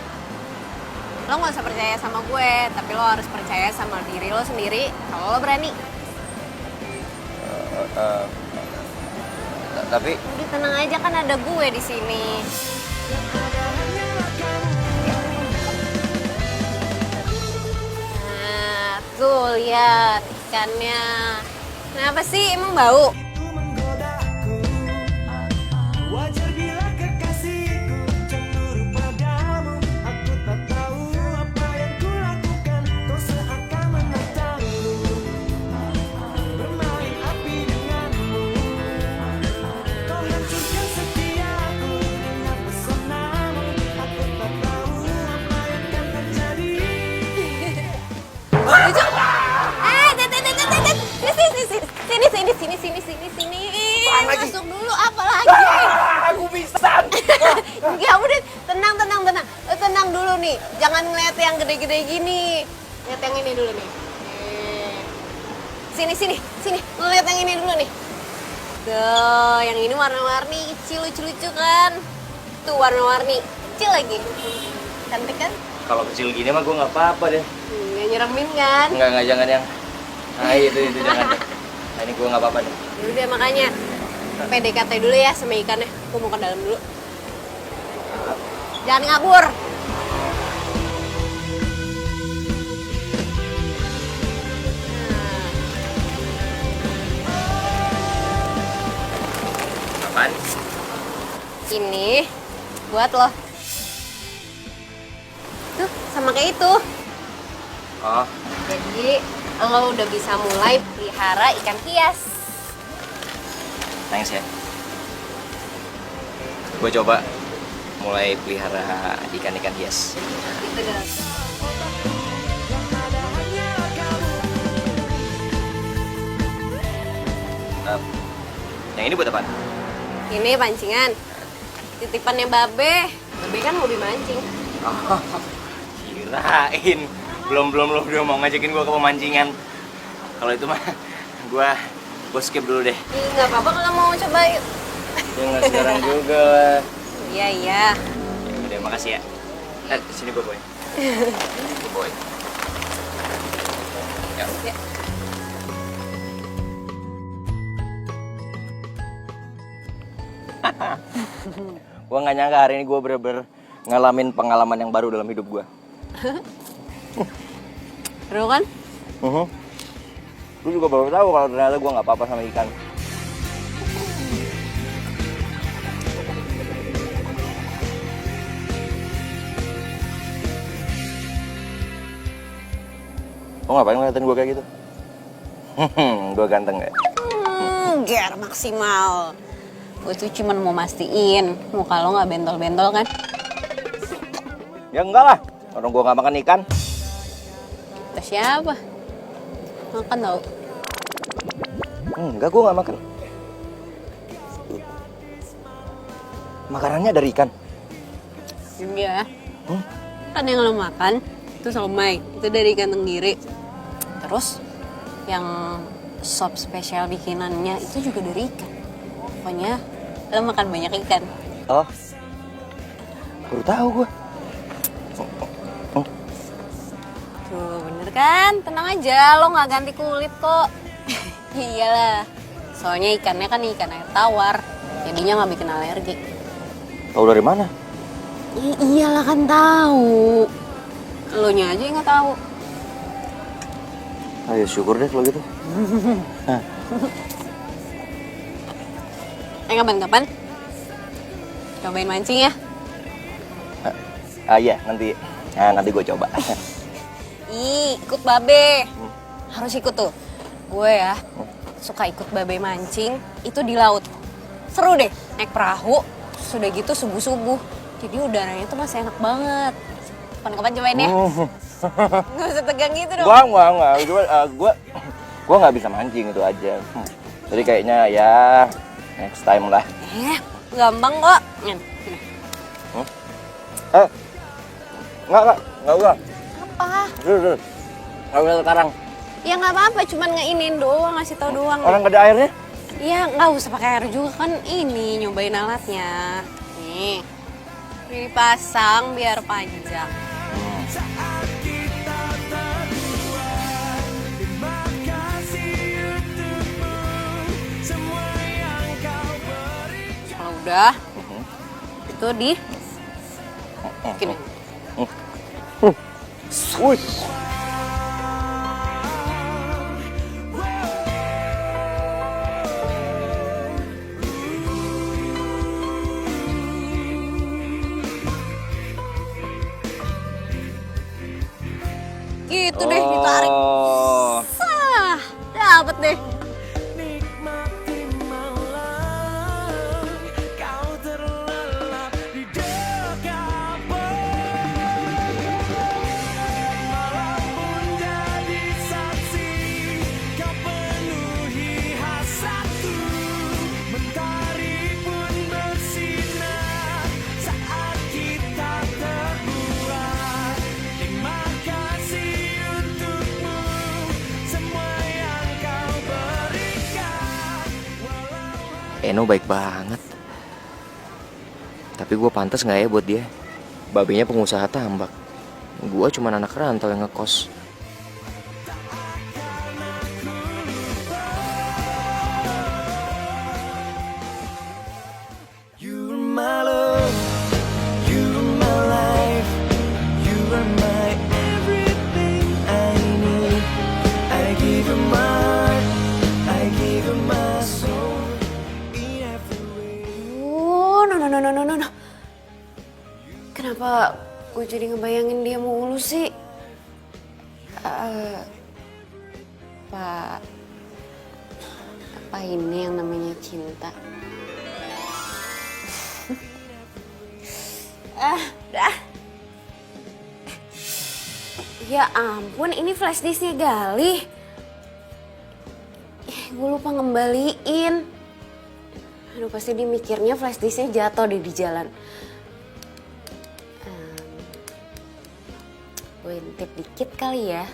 Lo nggak usah percaya sama gue, tapi lo harus percaya sama diri lo sendiri kalau lo berani. Tapi Udah tenang aja kan ada gue di sini. Tuh, lihat ikannya. Kenapa sih? Emang bau? Itu menggodaku. Wajar bila kekasihku cemburu padamu. Aku tak tahu apa yang kulakukan. Kau seakan menentangku, bermain api denganmu. Kau hancurkan setiaku dengan pesonamu. Aku tak tahu apa yang akan terjadi. Lucu. Sini. Masuk dulu, apa lagi? Aku bisa. Ya udah, tenang. Tenang dulu nih. Jangan ngeliat yang gede-gede gini. Lihat yang ini dulu nih. Sini. Lu lihat yang ini dulu nih. Tuh, yang ini warna-warni, kecil, lucu-lucu kan? Tuh warna-warni, kecil lagi. Cantik kan? Kalau kecil gini mah gue nggak apa-apa deh. Nggak nyeremin kan? Nggak jangan yang. Nah itu jangan deh. Nah, ini gue nggak apa-apa deh. Udah makanya PDKT dulu ya sama ikannya. Aku mau ke dalam dulu. Jangan ngabur. Apaan? Ini buat lo. Tuh, sama kayak itu. Oh, Jadi lo udah bisa mulai pelihara ikan hias. thanks ya. Gue coba mulai pelihara ikan-ikan hias. Gitu dong. Yang ini buat apaan? Ini pancingan. Titipannya Babe. Babe kan mau dimancing. Oh, kirain. Belum udah mau ngajakin gue ke pemancingan. Kalau itu mah gue skip dulu deh. Ih, nggak apa-apa kalau mau coba yuk. Ya nggak sekarang juga. Iya. Udah, makasih ya. Sini gue boy. Boy. Ya. Ya. Gue nggak nyangka hari ini gue bener-bener ngalamin pengalaman yang baru dalam hidup gue. Seru kan? Lu juga baru tahu kalau ternyata gue nggak apa-apa sama ikan. Lo ngapain ngeliatin gue kayak gitu? Gue ganteng gak? Ger maksimal. Gue tuh cuman mau mastiin muka lo nggak bentol-bentol kan? Ya enggak lah, orang gue nggak makan ikan. Terus siapa? Makan tau? Enggak, gue nggak makan. Makanannya dari ikan. Iya. Kan yang lo makan itu somai, itu dari ikan tenggiri. Terus yang sop spesial bikinannya itu juga dari ikan. Pokoknya lo makan banyak ikan. Oh, baru tahu gue. Tuh bener kan? Tenang aja, lo nggak ganti kulit kok. Iyalah, soalnya ikannya kan ikan air tawar, jadinya nggak bikin alergi. Tahu dari mana? Iyalah kan tahu. Lo nya aja yang nggak tahu. Ayo syukur deh kalau gitu. Kapan-kapan cobain mancing ya. Iya nanti. Nanti gue coba. Ikut Babe. Harus ikut tuh. Gue ya suka ikut Babe mancing itu di laut. Seru deh, naik perahu, sudah gitu subuh-subuh. Jadi udaranya tuh masih enak banget. Kapan-kapan cobain ya. Nggak usah tegang gitu dong. Gue nggak bisa mancing itu aja. Jadi kayaknya ya next time lah. Gampang kok. Nggak usah. Apa? Dulu. Nggak usah sekarang. Ya nggak apa-apa, cuman ngeinin doang, ngasih tau doang. Orang nggak ada airnya? Iya, nggak usah pakai air juga kan ini nyobain alatnya. Nih, ini dipasang biar panjang. Saat kita berdua, terima kasih untukmu, semua yang kau berikan. Kalau udah, itu di gini. Wih. Eno baik banget. Tapi gue pantas nggak ya buat dia? Babenya pengusaha tambak. Gue cuma anak rantau yang ngekos. You're my love, you're my life, you are my everything I need. I give you my heart, I give you my soul in every way. Oh, no. Kenapa gue jadi ngebayangin dia mulu sih? Apa ini yang namanya cinta? Dah. Ya ampun, ini flash disknya Gali. Gue lupa ngembaliin. Aduh, pasti dia mikirnya flash disknya jatuh deh di jalan. Gue intip dikit kali ya.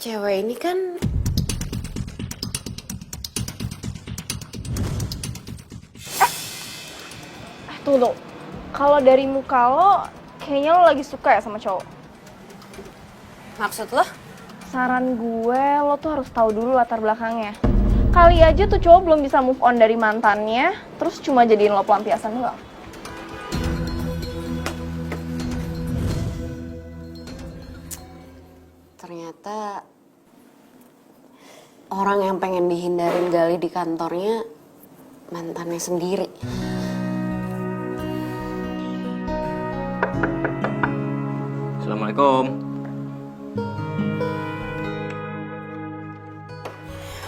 Cewek ini kan Tunggu. Kalau dari muka lo, kayaknya lo lagi suka ya sama cowok. maksud lo? Saran gue, lo tuh harus tahu dulu latar belakangnya. Kali aja tuh cowok belum bisa move on dari mantannya, terus cuma jadiin lo pelampiasan doang. Ternyata orang yang pengen dihindarin Gali di kantornya mantannya sendiri. Assalamualaikum.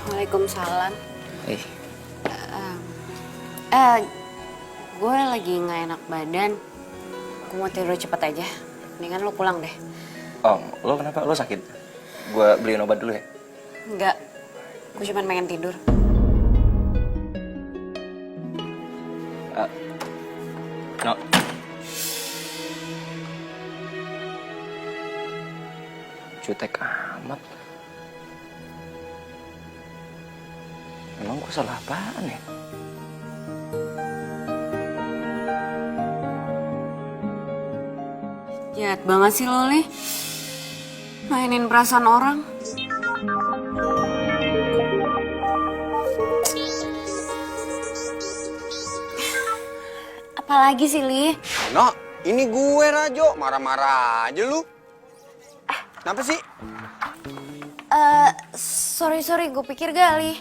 Waalaikumsalam. Eh, Gue lagi nggak enak badan. Gue mau tidur cepet aja. Mendingan lo pulang deh. oh, lo kenapa? Lo sakit? Gue beliin obat dulu ya? Enggak. Gue cuma pengen tidur. No. Jutek amat. Emang gue salah apaan ya? Jahat banget sih lo, Li. Mainin perasaan orang. Apalagi sih, Li? No, ini gue Rajo, marah-marah aja lu. Kenapa sih? Sorry, gue pikir Gali.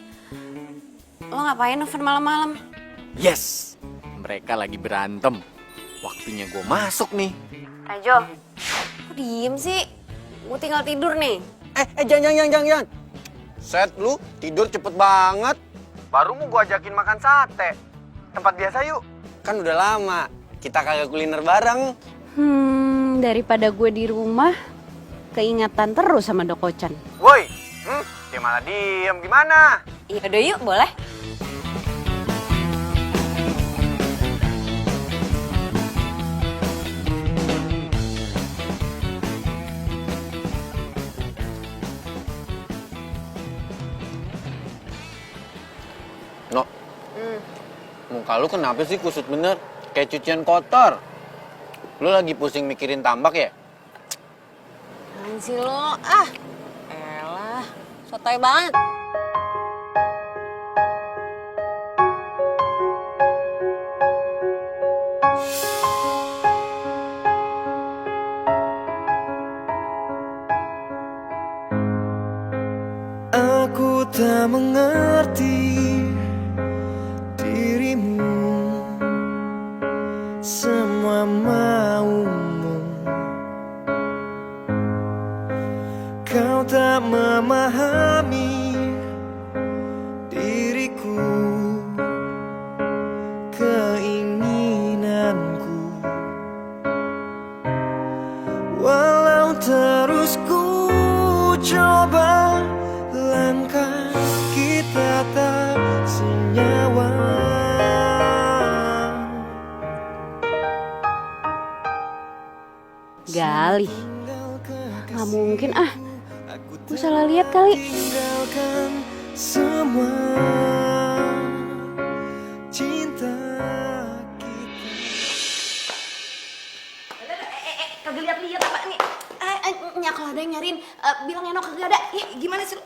Lo ngapain nelfon malam-malam? Yes, mereka lagi berantem. Waktunya gue masuk nih. Rajo, kok diem sih? Gue tinggal tidur nih. Jangan. Set lu, tidur cepet banget. Baru mau gue ajakin makan sate. Tempat biasa yuk. Kan udah lama, kita kagak kuliner bareng. Daripada gue di rumah, keingatan terus sama Dokocan. Woi, dia malah diem, gimana? Iya udah yuk, boleh. No, muka lu kenapa sih kusut bener? Kayak cucian kotor. Lu lagi pusing mikirin tambak ya? Apaan sih lo? Elah, sotoy banget. Aku tak mengerti dirimu, semua maumu. Kau tak memahami diriku, keinginanku. Walau terus ku coba, langkah kita tak senyawa. Gali. Nggak mungkin ah. Gue salah lihat kali. Tinggalkan semua cinta Kagak lihat-lihat apa nih? Ya kalau ada yang nyariin, bilang Eno kagak ada. Ih, gimana sih?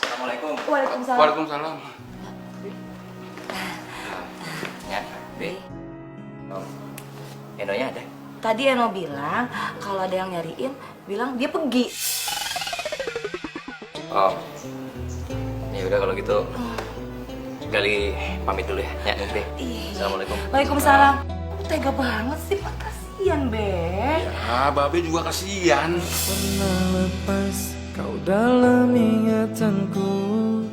Assalamualaikum. Waalaikumsalam. Waalaikumsalam. Ya, Be. Enonya ada? Tadi Eno bilang kalau ada yang nyariin, bilang dia pergi. Oh, ya udah kalau gitu Gali pamit dulu ya. Ya, Be. Assalamualaikum. Waalaikumsalam. Tega banget sih, Pak. Kasian, Be. Ya, Babe juga kasihan. pernah lepas kau dalam ingatanku,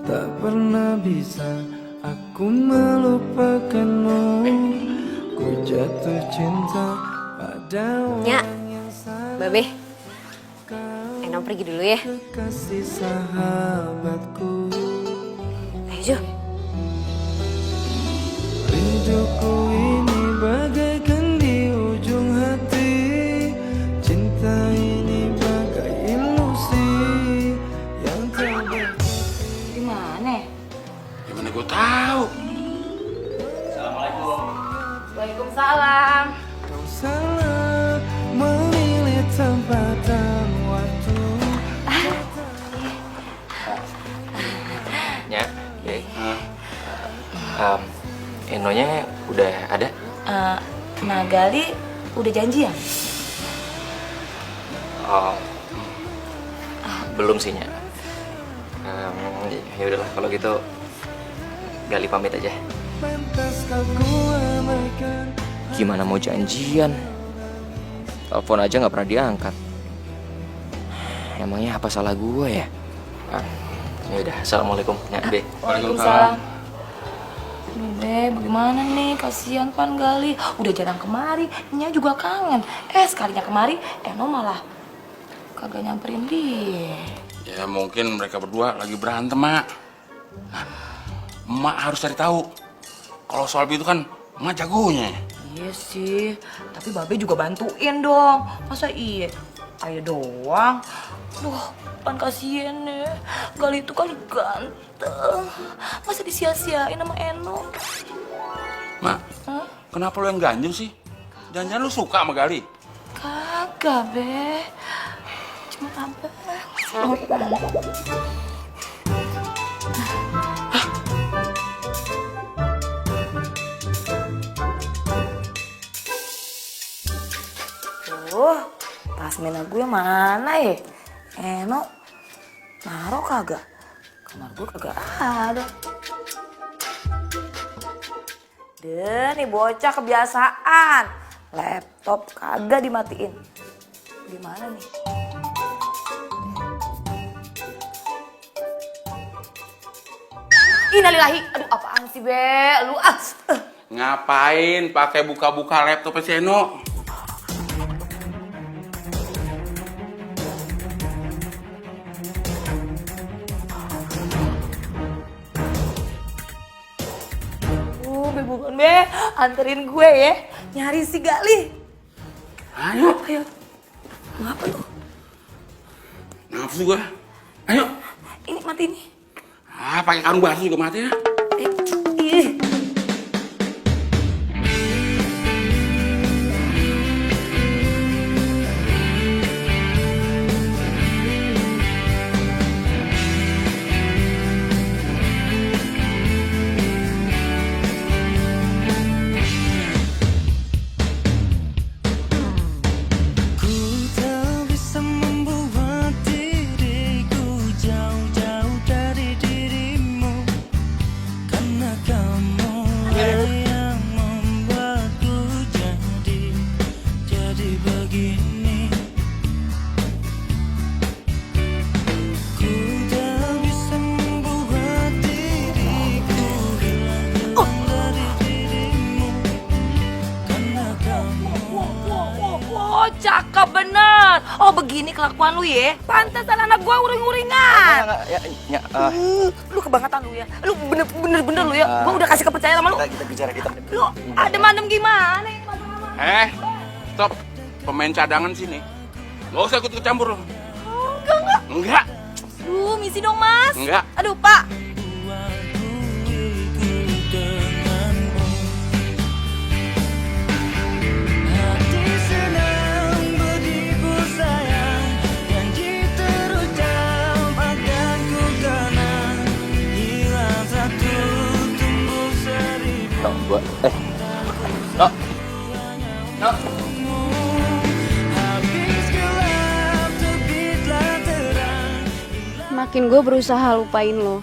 tak pernah bisa aku melupakanmu. Ku jatuh cinta pada Ya, orang yang salah. Babe. Eno pergi dulu ya. Kasih sahabatku, Ayo, Jo. rinduku ini bagaikan di ujung hati. Cinta ini bagai ilusi yang tak Di mana? Gimana gue tahu? Waalaikumsalam. kau salah memilih tempat dan waktu. Ya, Be. Enonya udah ada? Nah, Gali udah janjian? Oh, belum sih, Nya. Ya udahlah kalau gitu Gali pamit aja. Pantaskah ku abaikan? Gimana mau janjian? Telepon aja nggak pernah diangkat. Emangnya apa salah gue ya? Ya udah, assalamualaikum, Nya, Be. Waalaikumsalam. Aduh, Be, bagaimana nih? Kasihan kan Gali. Udah jarang kemari, Nya juga kangen. Sekalinya kemari, Eno malah kagak nyamperin dia. Ya mungkin mereka berdua lagi berantem, Mak. Nah, Emak harus cari tahu. Kalau soal itu kan Emak jagonya. Iya sih, tapi Babe juga bantuin dong. Masa iya? Ayo doang. Duh, kan kasihan ya. Gali itu kan ganteng. Masa disia-siain sama Eno? Mak, kenapa lu yang ganjel sih? Jangan-jangan lu suka sama Gali? Kagak, Be. Cuma abang. Tasmina gue mana ya? Eno naruh kagak? Kamar gue kagak ada. Deh, nih bocah kebiasaan. Laptop kagak dimatiin. Gimana nih? Innalillahi. Aduh, apaan sih, Be? Lu Ngapain pakai buka-buka laptopnya si Eno? Be, bukan, Be. Anterin gue ya. Nyari si Gali. Ayo. Ayo. Ngapa lu? Nafsu gua. Ayo. Ini mati nih. Pakai karung batu juga mati ya. Ih. Ku tak bisa membuat diriku jauh-jauh dari dirimu, karena kamu yang membuatku jadi begini. Ku tak bisa membuat diriku hilang dari dirimu, karena kamu. Oh, cakep bener. Oh, begini kelakuan lu ya. Pantesan anak gua uring-uringan. Ya, Lu kebangetan lu ya. Lu bener-bener lu ya. Gua udah kasih kepercayaan sama lu. kita bicara kita. Lu adem-adem gimana? Stop. pemain cadangan sini. Gak usah ikut campur lo. Oh, enggak. Enggak. Aduh, misi dong, Mas. Enggak. Aduh, Pak. Hati senang begitu sayang, janji terucap akan ku kenang, hilang satu tumbuh seribu. No, gua. No. No. Habis gelap terbitlah terang. Makin gue berusaha lupain lo,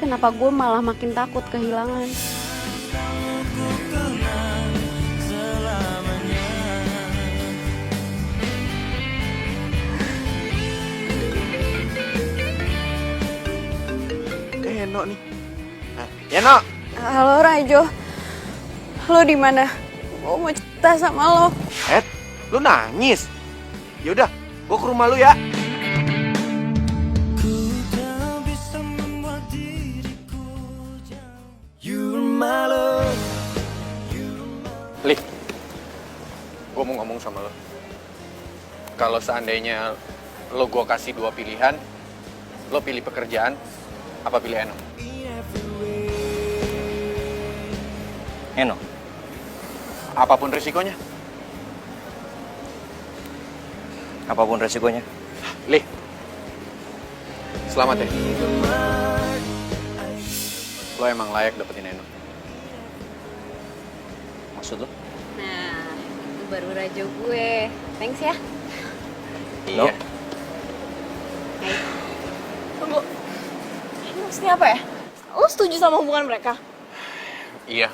kenapa gue malah makin takut kehilangan? Eno nih. Eno. Halo Rajo, lo di mana? Gue mau cerita sama lo. Lu nangis? Yaudah, gua ke rumah lu ya. You are my love. Lih, gua mau ngomong sama lo. Kalau seandainya lo gua kasih dua pilihan, lo pilih pekerjaan, apa pilih Eno? Eno, Apapun risikonya. apapun resikonya. Lih, selamat ya. Lo emang layak dapetin Eno. Maksud lo? Nah, itu baru Rajo gue. Thanks ya. Iya. Tunggu. Ini maksudnya apa ya? Lo setuju sama hubungan mereka? Iya.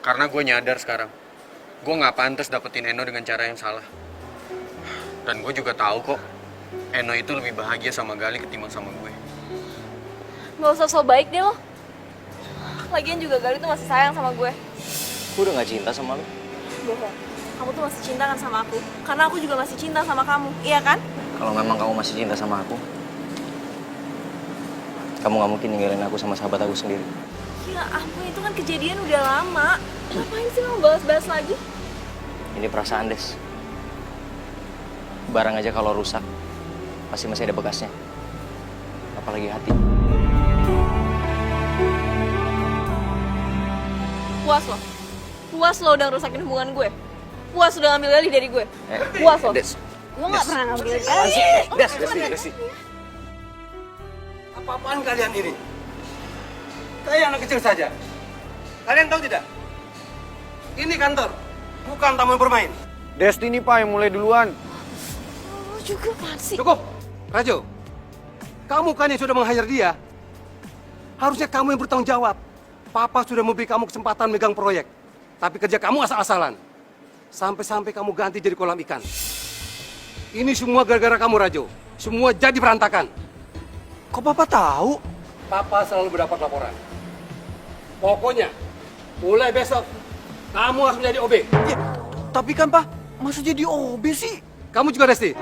Karena gue nyadar sekarang, gue nggak pantas dapetin Eno dengan cara yang salah. Dan gue juga tahu kok, Eno itu lebih bahagia sama Gali ketimbang sama gue. Gak usah so baik deh lo. Lagian juga Gali tuh masih sayang sama gue. Gue udah gak cinta sama lo. Bohong. Kamu tuh masih cinta kan sama aku? Karena aku juga masih cinta sama kamu, iya kan? Kalau memang kamu masih cinta sama aku, kamu gak mungkin ninggalin aku sama sahabat aku sendiri. Ya ampun, itu kan kejadian udah lama. Ngapain sih lo bahas-bahas lagi? Ini perasaan, Des. Barang aja kalau rusak, pasti masih ada bekasnya. Apalagi hati. Puas lo? Puas lo udah ngerusakin hubungan gue? Puas udah ngambil Gali dari gue? Puas lo? Des. Gue gak pernah ngambil Des. Apa-apaan kalian ini? Kayak anak kecil saja. Kalian tahu tidak? Ini kantor, bukan taman bermain. Destiny Pak yang mulai duluan. Lo juga apaan sih? Cukup, Rajo. Kamu kan yang sudah meng-hire dia. Harusnya kamu yang bertanggung jawab. Papa sudah memberi kamu kesempatan megang proyek. Tapi kerja kamu asal-asalan. Sampai-sampai kamu ganti jadi kolam ikan. Ini semua gara-gara kamu, Rajo. Semua jadi berantakan. Kok Papa tahu? Papa selalu mendapat laporan. Pokoknya, mulai besok, kamu harus menjadi OB. Ya, tapi kan Pak, masa jadi OB sih? Kamu juga, Resti.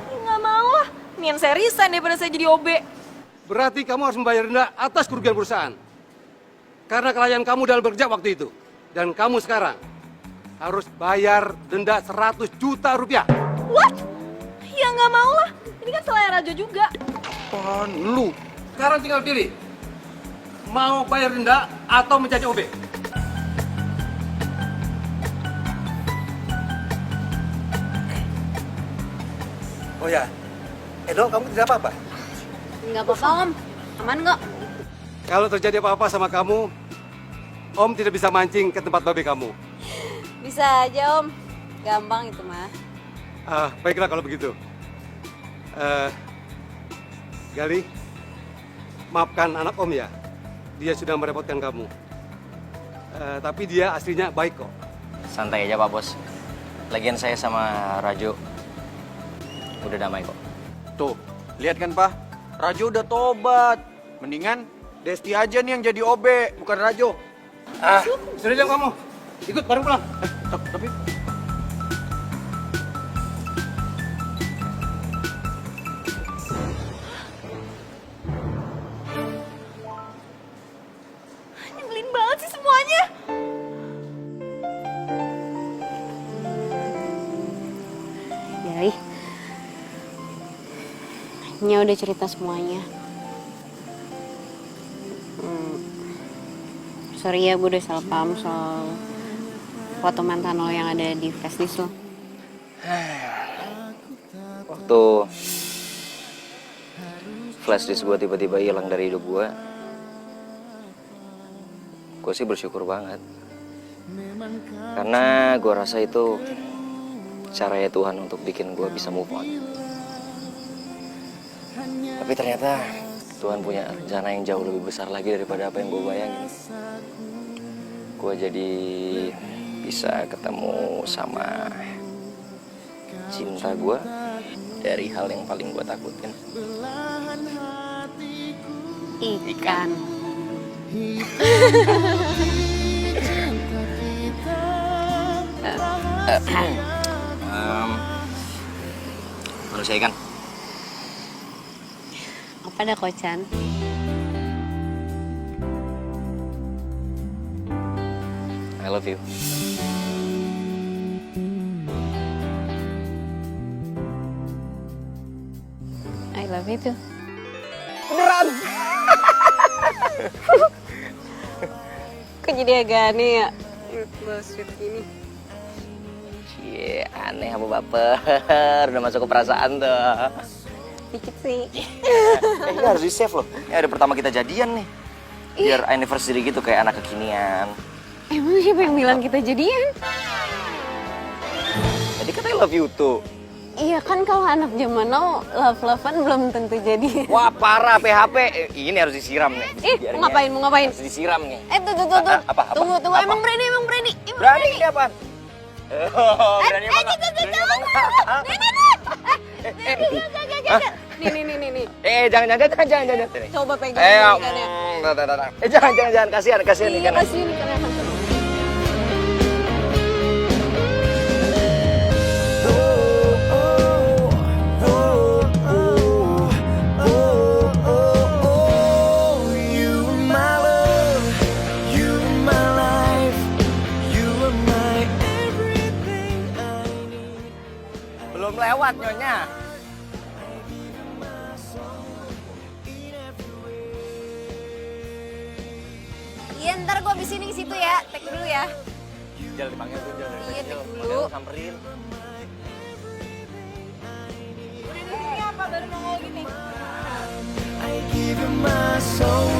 Nggak mau lah. Nian saya resign daripada saya jadi OB. Berarti kamu harus membayar denda atas kerugian perusahaan. Karena kelalaian kamu dalam bekerja waktu itu. Dan kamu sekarang harus bayar denda 100 juta rupiah. What? Ya nggak mau lah. Ini kan selain Rajo juga. Apaan lu? Sekarang tinggal pilih. Mau bayar denda atau menjadi OB? Oh ya, Edo, kamu tidak apa-apa? Nggak apa-apa Om, aman kok. Kalau terjadi apa-apa sama kamu, Om tidak bisa mancing ke tempat babe kamu. Bisa aja Om, gampang itu mah. Baiklah kalau begitu. Gali, maafkan anak Om ya. Dia sudah merepotkan kamu. Tapi dia aslinya baik kok. Santai aja Pak Bos. Lagian saya sama Rajo udah damai kok. Tuh, lihat kan Pak, Rajo udah tobat. Mendingan Desti aja nih yang jadi OB, bukan Rajo. Sudah jam kamu. Ikut bareng pulang. Tapi Nyebelin banget sih semuanya. Nya udah cerita semuanya. Sorry ya, gue udah salah paham soal foto mantan lo yang ada di flashdisk lo. Waktu flashdisk gue tiba-tiba hilang dari hidup gue sih bersyukur banget. Karena gue rasa itu caranya Tuhan untuk bikin gue bisa move on. Tapi ternyata Tuhan punya rencana yang jauh lebih besar lagi daripada apa yang gue bayangin. Gue jadi bisa ketemu sama cinta gue dari hal yang paling gue takutin. Ikan. Manusia ikan. Apa dah Kocan? I love you. I love you too. Beneran? Kok jadi agak aneh ya? Sweet gini. Cie, aneh apa baper. Udah masuk ke perasaan tuh. Dikit sih. Ini harus di save loh. Ini hari pertama kita jadian nih. Biar anniversary gitu kayak anak kekinian. Emang siapa yang bilang kita jadian? Tadi katanya love you tuh. Iya kan kalau anak zaman now love-lovean belum tentu jadi. Wah parah PHP. Ini harus disiram nih. Mau ngapain, mau ngapain? Harus disiram nih. Tuh. Apa? Tunggu. Apa? Emang berani. Berani ini apaan? Oh, berani apa? Nih. Jangan. Coba pegang ikannya. Jangan. Kasihan Iya, ikannya. kasihan ikannya. Belum lewat nyonya. Iya ntar gue abis ini ke situ ya, tek dulu ya. Jangan dipanggil tuh, jangan. Iya, tek dulu. Samperin. Udah di sini apa baru nongol gini? I give you my soul.